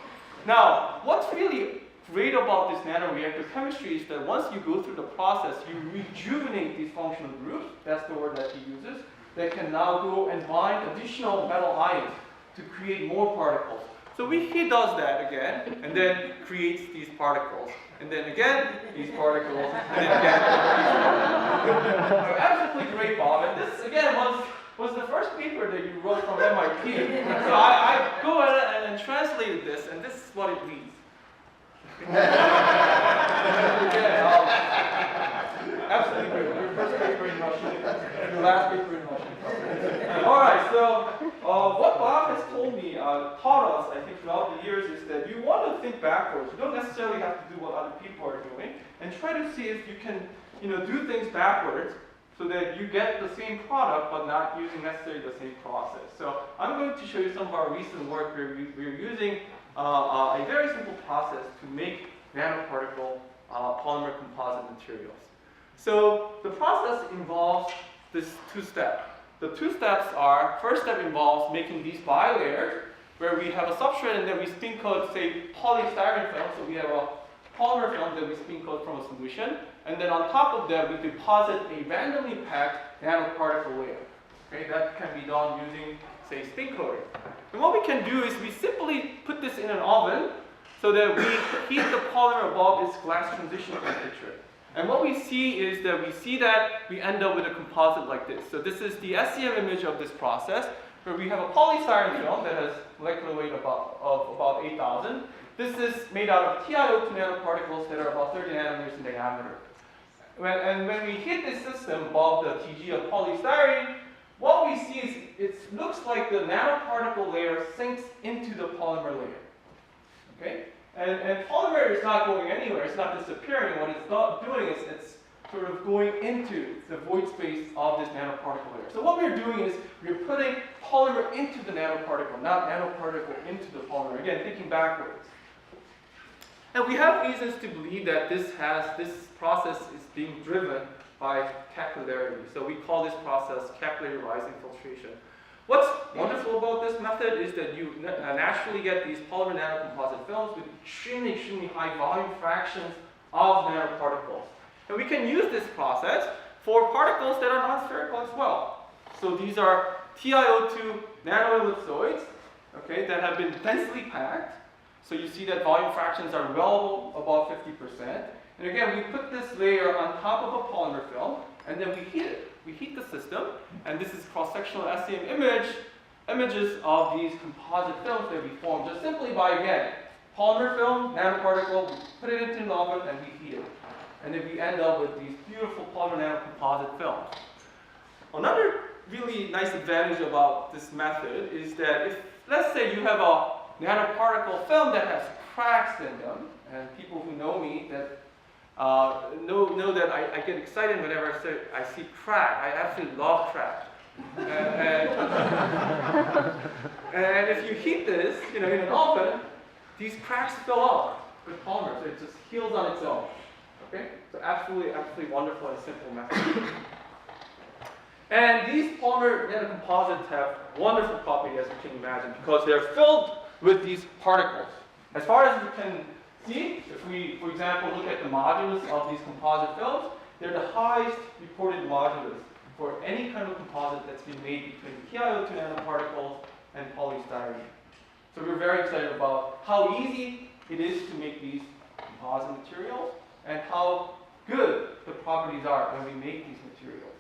Now, what's really great about this nanoreactor chemistry is that once you go through the process, you rejuvenate these functional groups, that's the word that he uses, that can now go and bind additional metal ions to create more particles. So he does that again, and then creates these particles. And then again, these particles, and then again, these particles. So absolutely great, Bob. And this, again, was the first paper that you wrote from MIT. So I go ahead and translated this, and this is what it reads. Absolutely great. Your first paper in Russian. Your last paper in Russian. All right, so what Bob has told me, taught us, I think, throughout the years is that you want to think backwards. You don't necessarily have to do what other people are doing, and try to see if you can, do things backwards so that you get the same product but not using necessarily the same process. So I'm going to show you some of our recent work where we're using a very simple process to make nanoparticle polymer composite materials. So the process involves this two-step. The two steps are, first step involves making these bilayers, where we have a substrate and then we spin coat, say, polystyrene film. So we have a polymer film that we spin coat from a solution. And then on top of that, we deposit a randomly packed nanoparticle layer. Okay, that can be done using, say, spin coating. And what we can do is we simply put this in an oven so that we heat the polymer above its glass transition temperature. And what we see is that we end up with a composite like this. So this is the SEM image of this process, where we have a polystyrene film that has molecular weight of about 8,000. This is made out of TiO2 nanoparticles that are about 30 nanometers in diameter. When we heat this system above the TG of polystyrene, what we see is it looks like the nanoparticle layer sinks into the polymer layer. Okay? And polymer is not going anywhere, it's not disappearing. What it's not doing is it's sort of going into the void space of this nanoparticle layer. So what we're doing is we're putting polymer into the nanoparticle, not nanoparticle into the polymer. Again, thinking backwards. And we have reasons to believe that this process is being driven by capillarity. So we call this process capillary rising filtration. What's wonderful about this method is that you naturally get these polymer nanocomposite films with extremely, extremely high volume fractions of nanoparticles. And we can use this process for particles that are non-spherical as well. So these are TiO2 nanoellipsoids, okay, that have been densely packed. So you see that volume fractions are well above 50%. And again, we put this layer on top of a polymer film, and then we heat it. We heat the system, and this is cross-sectional SEM images of these composite films that we form just simply by, again, polymer film, nanoparticle, we put it into an oven, and we heat it. And then we end up with these beautiful polymer nanocomposite films. Another really nice advantage about this method is that if, let's say you have a nanoparticle film that has cracks in them, and people who know me that know that I get excited whenever I see crack. I absolutely love crack. And if you heat this, in an oven, these cracks fill up with polymer, so it just heals on its own. Okay, so absolutely wonderful and simple method. And these polymer nanocomposites have wonderful properties, as you can imagine, because they're filled with these particles. As far as you can see, if we, for example, look at the modulus of these composite films, they're the highest reported modulus for any kind of composite that's been made between TiO2 nanoparticles and polystyrene. So we're very excited about how easy it is to make these composite materials and how good the properties are when we make these materials.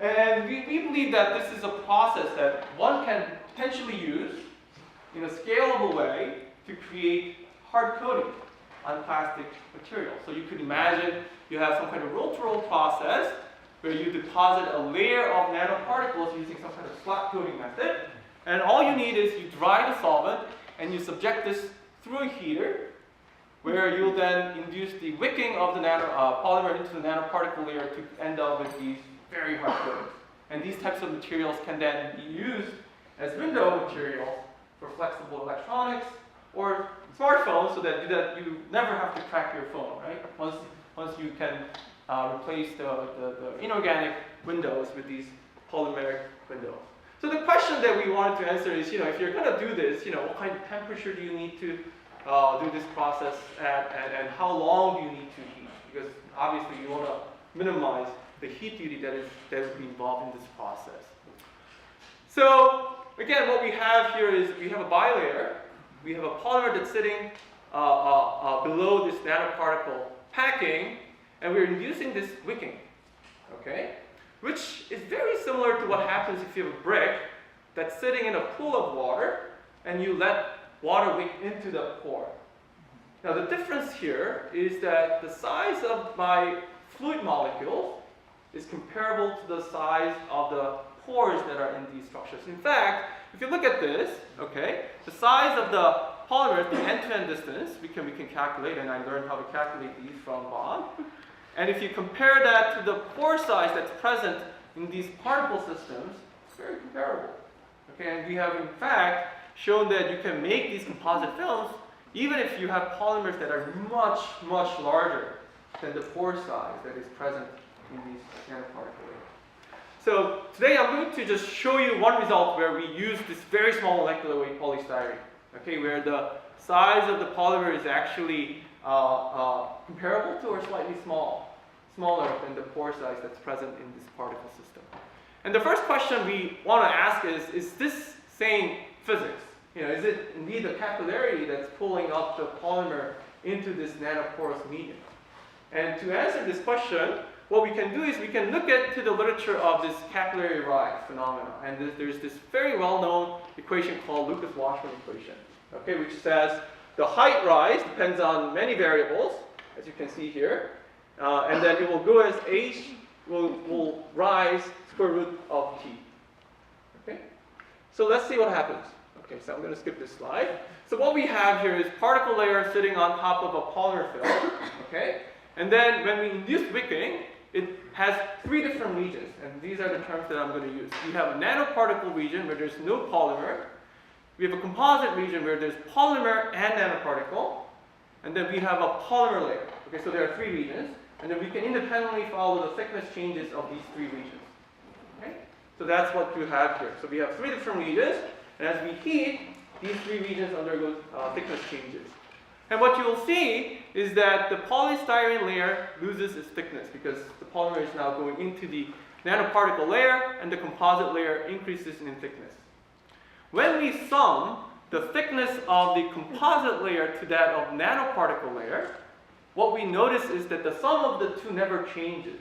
And we believe that this is a process that one can potentially use in a scalable way to create hard coating on plastic material. So you could imagine you have some kind of roll-to-roll process where you deposit a layer of nanoparticles using some kind of slot coating method. And all you need is you dry the solvent and you subject this through a heater where you'll then induce the wicking of the polymer into the nanoparticle layer to end up with these very hard coatings. And these types of materials can then be used as window materials for flexible electronics or smartphones so that you never have to crack your phone, right? Once you can replace the inorganic windows with these polymeric windows. So the question that we wanted to answer is, if you're going to do this, what kind of temperature do you need to do this process at, and how long do you need to heat? Because obviously you want to minimize the heat duty that is involved in this process. So again, what we have here is we have a bilayer. We have a polymer that's sitting below this nanoparticle packing, and we're inducing this wicking, okay? Which is very similar to what happens if you have a brick that's sitting in a pool of water, and you let water wick into the pore. Now the difference here is that the size of my fluid molecules is comparable to the size of the pores that are in these structures. In fact, if you look at this, okay, the size of the polymer, the end-to-end distance, we can calculate, and I learned how to calculate these from Bob. And if you compare that to the pore size that's present in these particle systems, it's very comparable. Okay, and we have in fact shown that you can make these composite films even if you have polymers that are much, much larger than the pore size that is present in these nanoparticles. So today I'm going to just show you one result where we use this very small molecular weight polystyrene, okay, where the size of the polymer is actually comparable to or slightly smaller than the pore size that's present in this particle system. And the first question we want to ask is this same physics? Is it indeed the capillarity that's pulling up the polymer into this nanoporous medium? And to answer this question, what we can do is we can look to the literature of this capillary rise phenomenon. And there's this very well-known equation called Lucas-Washburn equation, okay, which says the height rise depends on many variables, as you can see here, and then it will go as h will rise square root of t. Okay, so let's see what happens. Okay, so I'm going to skip this slide. So what we have here is particle layer sitting on top of a polymer film. Okay, and then when we induce wicking, it has three different regions, and these are the terms that I'm going to use. We have a nanoparticle region where there's no polymer. We have a composite region where there's polymer and nanoparticle, and then we have a polymer layer. Okay, so there are three regions, and then we can independently follow the thickness changes of these three regions. Okay, so that's what you have here. So we have three different regions, and as we heat, these three regions undergo thickness changes. And what you'll see is that the polystyrene layer loses its thickness because the polymer is now going into the nanoparticle layer, and the composite layer increases in thickness. When we sum the thickness of the composite layer to that of nanoparticle layer, what we notice is that the sum of the two never changes.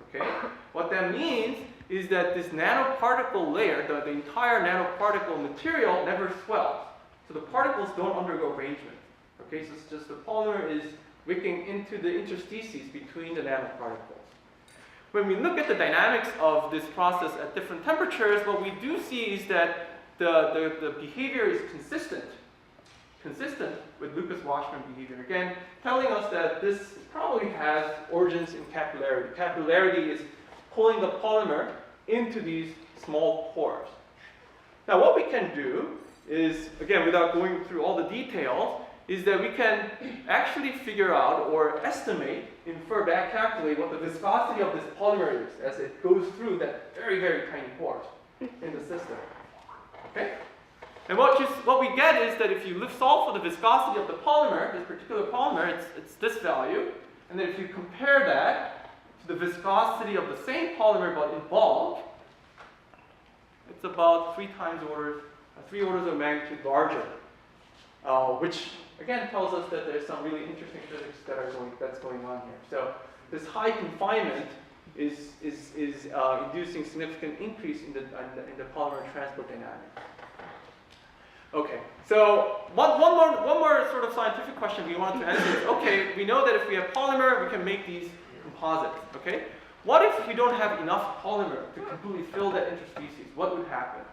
Okay? What that means is that this nanoparticle layer, the entire nanoparticle material, never swells. So the particles don't undergo arrangement. Okay, so it's just the polymer is wicking into the interstices between the nanoparticles. When we look at the dynamics of this process at different temperatures, what we do see is that the behavior is consistent with Lucas-Washburn behavior. Again, telling us that this probably has origins in capillarity. Capillarity is pulling the polymer into these small pores. Now, what we can do is, again, without going through all the details, is that we can actually figure out or estimate, infer back calculate what the viscosity of this polymer is as it goes through that very, very tiny pores in the system. Okay? And what we get is that if you solve for the viscosity of the polymer, this particular polymer, it's this value. And then if you compare that to the viscosity of the same polymer but in bulk, it's about 3 orders of magnitude larger, which again tells us that there's some really interesting physics that's going on here. So this high confinement is inducing significant increase in the polymer transport dynamics. Okay, so one more sort of scientific question we wanted to answer is, okay, we know that if we have polymer, we can make these composites, okay? What if you don't have enough polymer to completely fill that interstices? What would happen?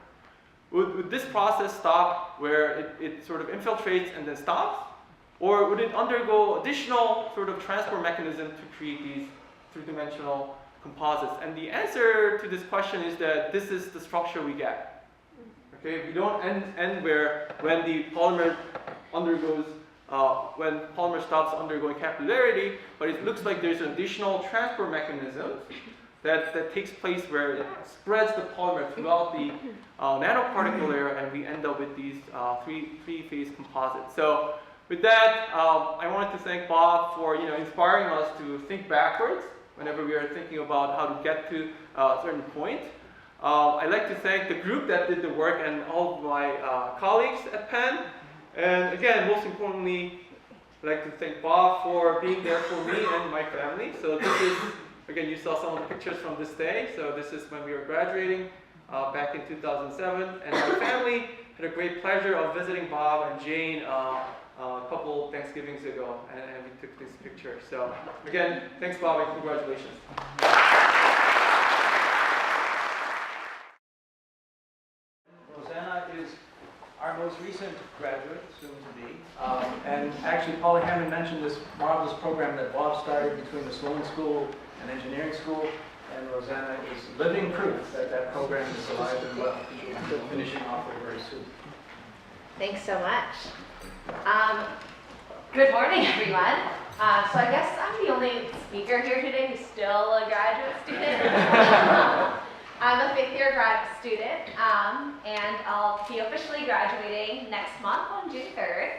Would this process stop where it sort of infiltrates and then stops? Or would it undergo additional sort of transport mechanism to create these three-dimensional composites? And the answer to this question is that this is the structure we get. Okay, we don't end where when the polymer undergoes, when polymer stops undergoing capillarity, but it looks like there's an additional transport mechanism that takes place where it spreads the polymer throughout the nanoparticle layer, and we end up with these three-phase composites. So with that, I wanted to thank Bob for inspiring us to think backwards whenever we are thinking about how to get to a certain point. I'd like to thank the group that did the work and all of my colleagues at Penn. And again, most importantly, I'd like to thank Bob for being there for me and my family. So this is, again, you saw some of the pictures from this day. So this is when we were graduating back in 2007. And my family had a great pleasure of visiting Bob and Jane a couple Thanksgivings ago. And we took this picture. So again, thanks Bob and congratulations. Is our most recent graduate, soon to be. And actually, Paula Hammond mentioned this marvelous program that Bob started between the Sloan School and Engineering School. And Rosanna is living proof that that program is alive and well. She'll be finishing off it very soon. Thanks so much. Good morning, everyone. So I guess I'm the only speaker here today who's still a graduate student. I'm a 5th year grad student, and I'll be officially graduating next month on June 3rd.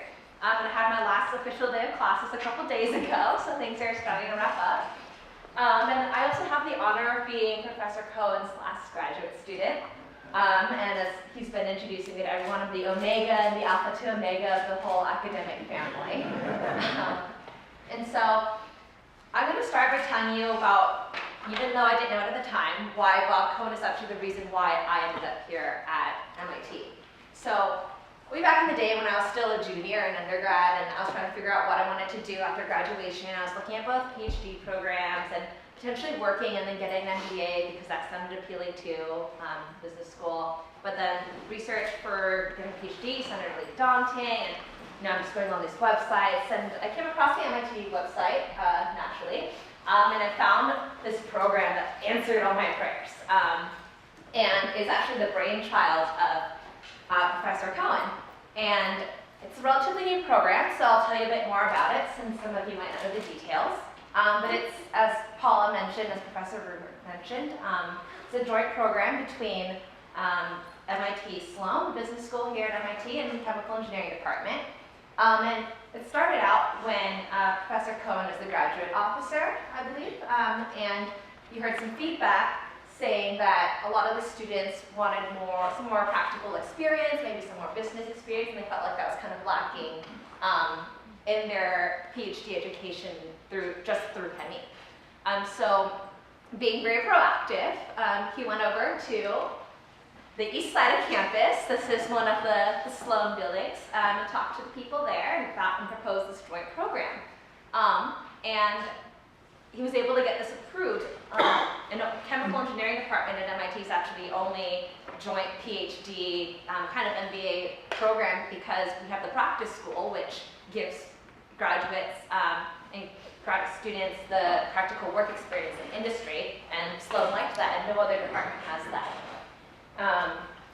I had my last official day of classes a couple days ago, so things are starting to wrap up. And I also have the honor of being Professor Cohen's last graduate student. And as he's been introducing me to everyone of the omega and the alpha to omega of the whole academic family. And so I'm going to start by telling you about, even though I didn't know it at the time, why Bob Cohen is actually the reason why I ended up here at MIT. So way back in the day when I was still a junior in undergrad and I was trying to figure out what I wanted to do after graduation, I was looking at both PhD programs and potentially working and then getting an MBA because that sounded appealing to business school. But then research for getting a PhD sounded really daunting, and I'm just going on these websites, and I came across the MIT website naturally. And I found this program that answered all my prayers, and is actually the brainchild of Professor Cohen. And it's a relatively new program, so I'll tell you a bit more about it, since some of you might not know the details. But it's, as Paula mentioned, as Professor Rupert mentioned, it's a joint program between MIT Sloan, the business school here at MIT, and the chemical engineering department. And it started out when Professor Cohen was the graduate officer, I believe, and you heard some feedback saying that a lot of the students wanted some more practical experience, maybe some more business experience, and they felt like that was kind of lacking in their PhD education through Penn. So being very proactive, he went over to the east side of campus. This is one of the Sloan buildings, and talked to the people there and proposed this joint program. And he was able to get this approved. And the chemical engineering department at MIT is actually the only joint PhD kind of MBA program, because we have the practice school, which gives graduates and graduate students the practical work experience in industry, and Sloan liked that, and no other department has that.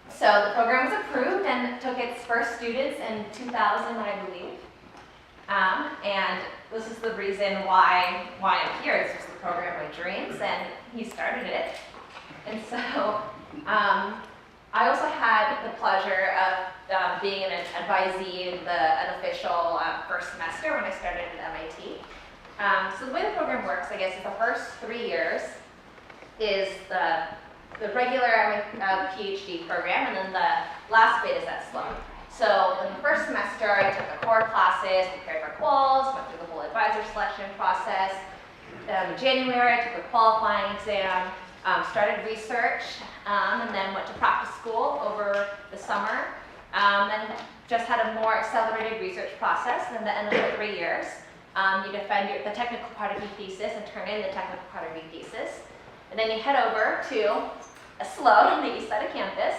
So the program was approved and took its first students in 2000, I believe. And this is the reason why I'm here. This was the program of my dreams, and he started it. And so I also had the pleasure of being an advisee in an official first semester when I started at MIT. So the way the program works, I guess, is the first 3 years is the regular PhD program, and then the last bit is at Sloan. So in the first semester, I took the core classes, prepared for quals, went through the whole advisor selection process. In January, I took the qualifying exam, started research, and then went to practice school over the summer. Then just had a more accelerated research process. And at the end of the 3 years, you defend the technical part of your thesis and turn in the technical part of your thesis. And then you head over to a Sloan on the east side of campus.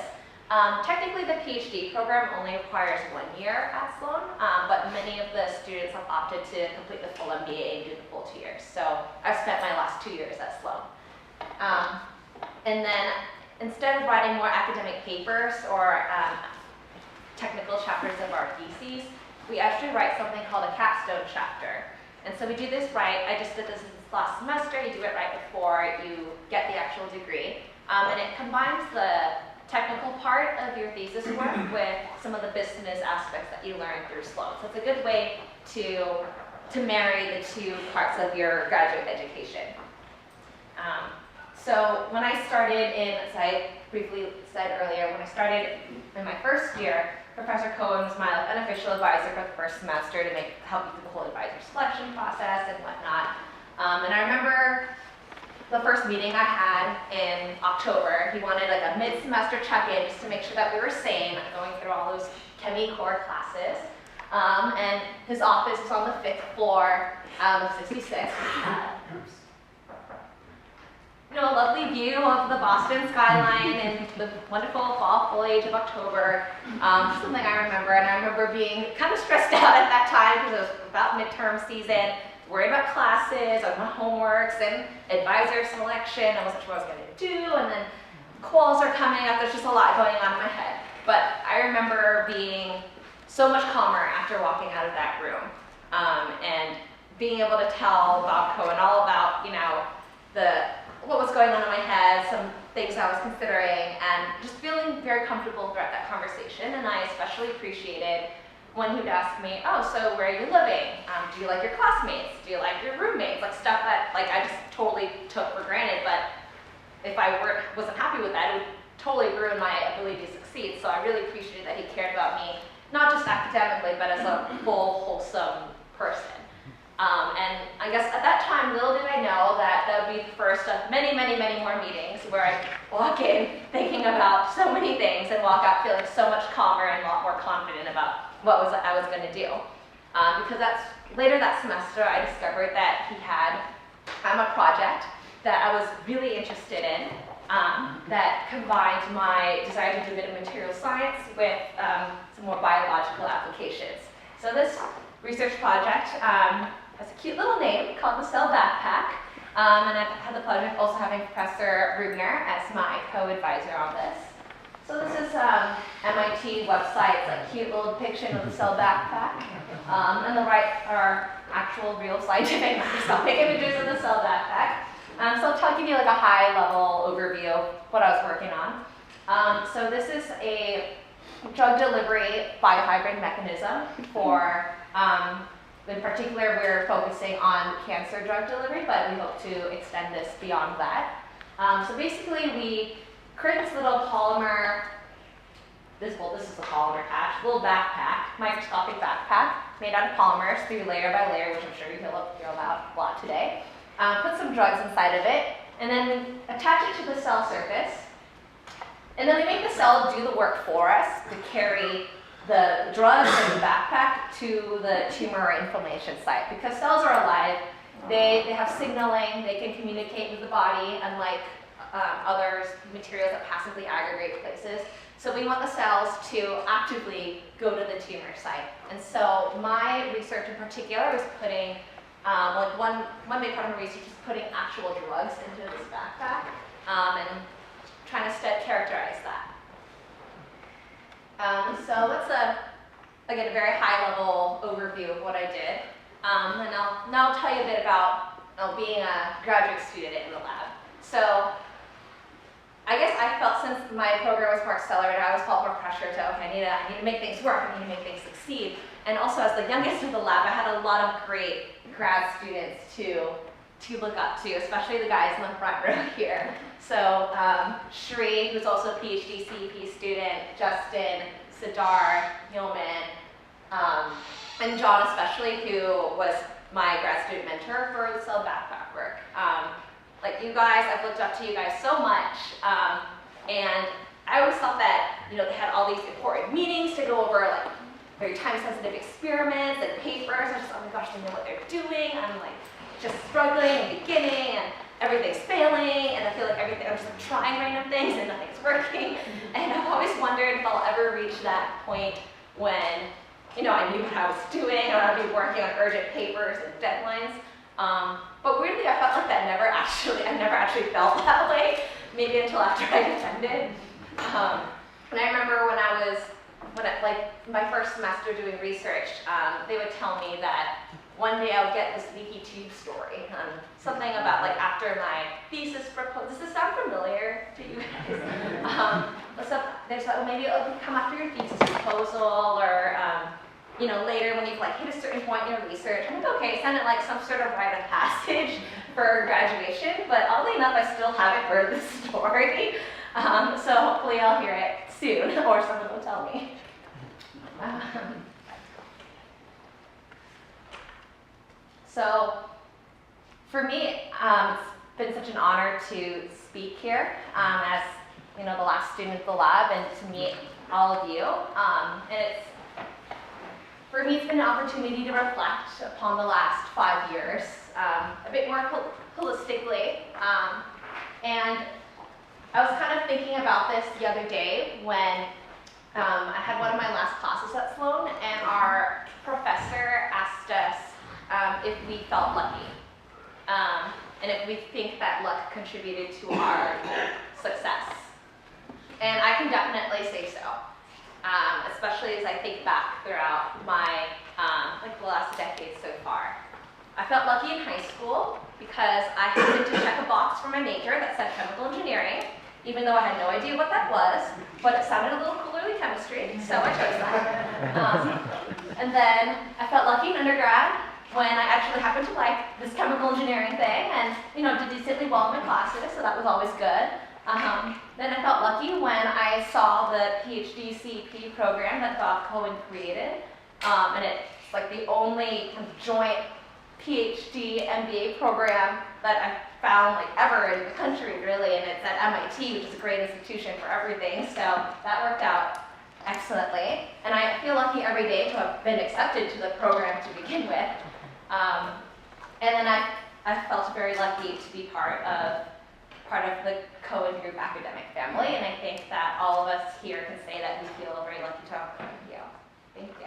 Technically, the PhD program only requires 1 year at Sloan, but many of the students have opted to complete the full MBA and do the full 2 years. So I've spent my last 2 years at Sloan. And then instead of writing more academic papers or technical chapters of our theses, we actually write something called a capstone chapter. And so we do this right. I just did this last semester. You do it right before you get the actual degree. And it combines the technical part of your thesis work with some of the business aspects that you learn through Sloan. So it's a good way to marry the two parts of your graduate education. So when I started as I briefly said earlier, when I started in my first year, Professor Cohen was my unofficial advisor for the first semester to help you through the whole advisor selection process and whatnot. And I remember the first meeting I had in October. He wanted like a mid-semester check-in just to make sure that we were sane, going through all those chemie core classes. And his office was on the 5th floor of 66. A lovely view of the Boston skyline and the wonderful fall foliage of October. Something I remember, and I remember being kind of stressed out at that time because it was about midterm season, worried about classes, my homeworks, and advisor selection. I wasn't sure what I was going to do, and then quals are coming up. There's just a lot going on in my head. But I remember being so much calmer after walking out of that room, and being able to tell Bob Cohen all about, what was going on in my head, some things I was considering, and just feeling very comfortable throughout that conversation. And I especially appreciated when he would ask me, oh, so where are you living? Do you like your classmates? Do you like your roommates? Like stuff that I just totally took for granted, but if I wasn't happy with that, it would totally ruin my ability to succeed. So I really appreciated that he cared about me, not just academically, but as a full, wholesome person. And I guess at that time, little did I know that that would be the first of many, many, many more meetings where I'd walk in thinking about so many things and walk out feeling so much calmer and a lot more confident about what I was going to do. Because later that semester, I discovered that he had a project that I was really interested in that combined my desire to do a bit of material science with some more biological applications. So this research project has a cute little name called the Cell Backpack, and I've had the pleasure of also having Professor Rubner as my co-advisor on this. So this is MIT website's cute little depiction of the Cell Backpack, and the right are actual real scientific microscopic images of the Cell Backpack. So I'll give you a high-level overview of what I was working on. So this is a drug delivery biohybrid mechanism for, in particular, we're focusing on cancer drug delivery, but we hope to extend this beyond that. So basically, we create this little polymer, this is a polymer patch, little backpack, microscopic backpack, made out of polymers through layer by layer, which I'm sure you'll hear about a lot today. Put some drugs inside of it, and then we attach it to the cell surface. And then we make the cell do the work for us to carry the drugs in the backpack to the tumor or inflammation site. Because cells are alive, they have signaling, they can communicate with the body, unlike other materials that passively aggregate places. So we want the cells to actively go to the tumor site. And so my research in particular was putting, like one big part of my research is putting actual drugs into this backpack and trying to characterize that. So that's again, a very high-level overview of what I did. And I'll tell you a bit about being a graduate student in the lab. So I guess I felt, since my program was more accelerated, I always felt more pressure to, okay, I need to make things work, I need to make things succeed. And also, as the youngest of the lab, I had a lot of great grad students to look up to, especially the guys in the front row here. So Shri, who's also a PhD CEP student, Justin, Sidar, Yeoman, and John especially, who was my grad student mentor for the cell backpack work. Like you guys, I've looked up to you guys so much, and I always thought that, they had all these important meetings to go over, like very time-sensitive experiments and papers. I just, oh my gosh, they know what they're doing. I'm like just struggling and beginning, and everything's failing, and I feel like I'm just like trying random things and nothing's working. And I've always wondered if I'll ever reach that point when, I knew what I was doing, or I'd be working on urgent papers and deadlines. But weirdly, I felt like I never actually felt that way, maybe until after I defended. And I remember when my first semester doing research, they would tell me that one day I would get this leaky tube story, something about like after my thesis proposal. Does this sound familiar to you guys? There's like, well, maybe it'll come after your thesis proposal, or later when you've like hit a certain point in your research. I'm like, okay, it sounded like some sort of rite of passage for graduation, but oddly enough, I still haven't heard the story. So hopefully I'll hear it soon, or someone will tell me. So for me, it's been such an honor to speak here as the last student at the lab, and to meet all of you. And for me, it's been an opportunity to reflect upon the last 5 years a bit more holistically. And I was kind of thinking about this the other day when I had one of my last classes at Sloan, and our professor asked us if we felt lucky, and if we think that luck contributed to our success. And I can definitely say so. Especially as I think back throughout my, the last decade so far. I felt lucky in high school because I happened to check a box for my major that said chemical engineering, even though I had no idea what that was, but it sounded a little cooler than chemistry, so I chose that. And then I felt lucky in undergrad when I actually happened to like this chemical engineering thing, and did decently well in my classes, so that was always good. Then I felt lucky when I saw the PhD CEP program that Cohen created, and it's like the only kind of joint PhD MBA program that I've found like ever in the country, really, and it's at MIT, which is a great institution for everything, so that worked out excellently. And I feel lucky every day to have been accepted to the program to begin with. And then I felt very lucky to be part of the Cohen Group academic family, and I think that all of us here can say that we feel very lucky to have you. Thank you.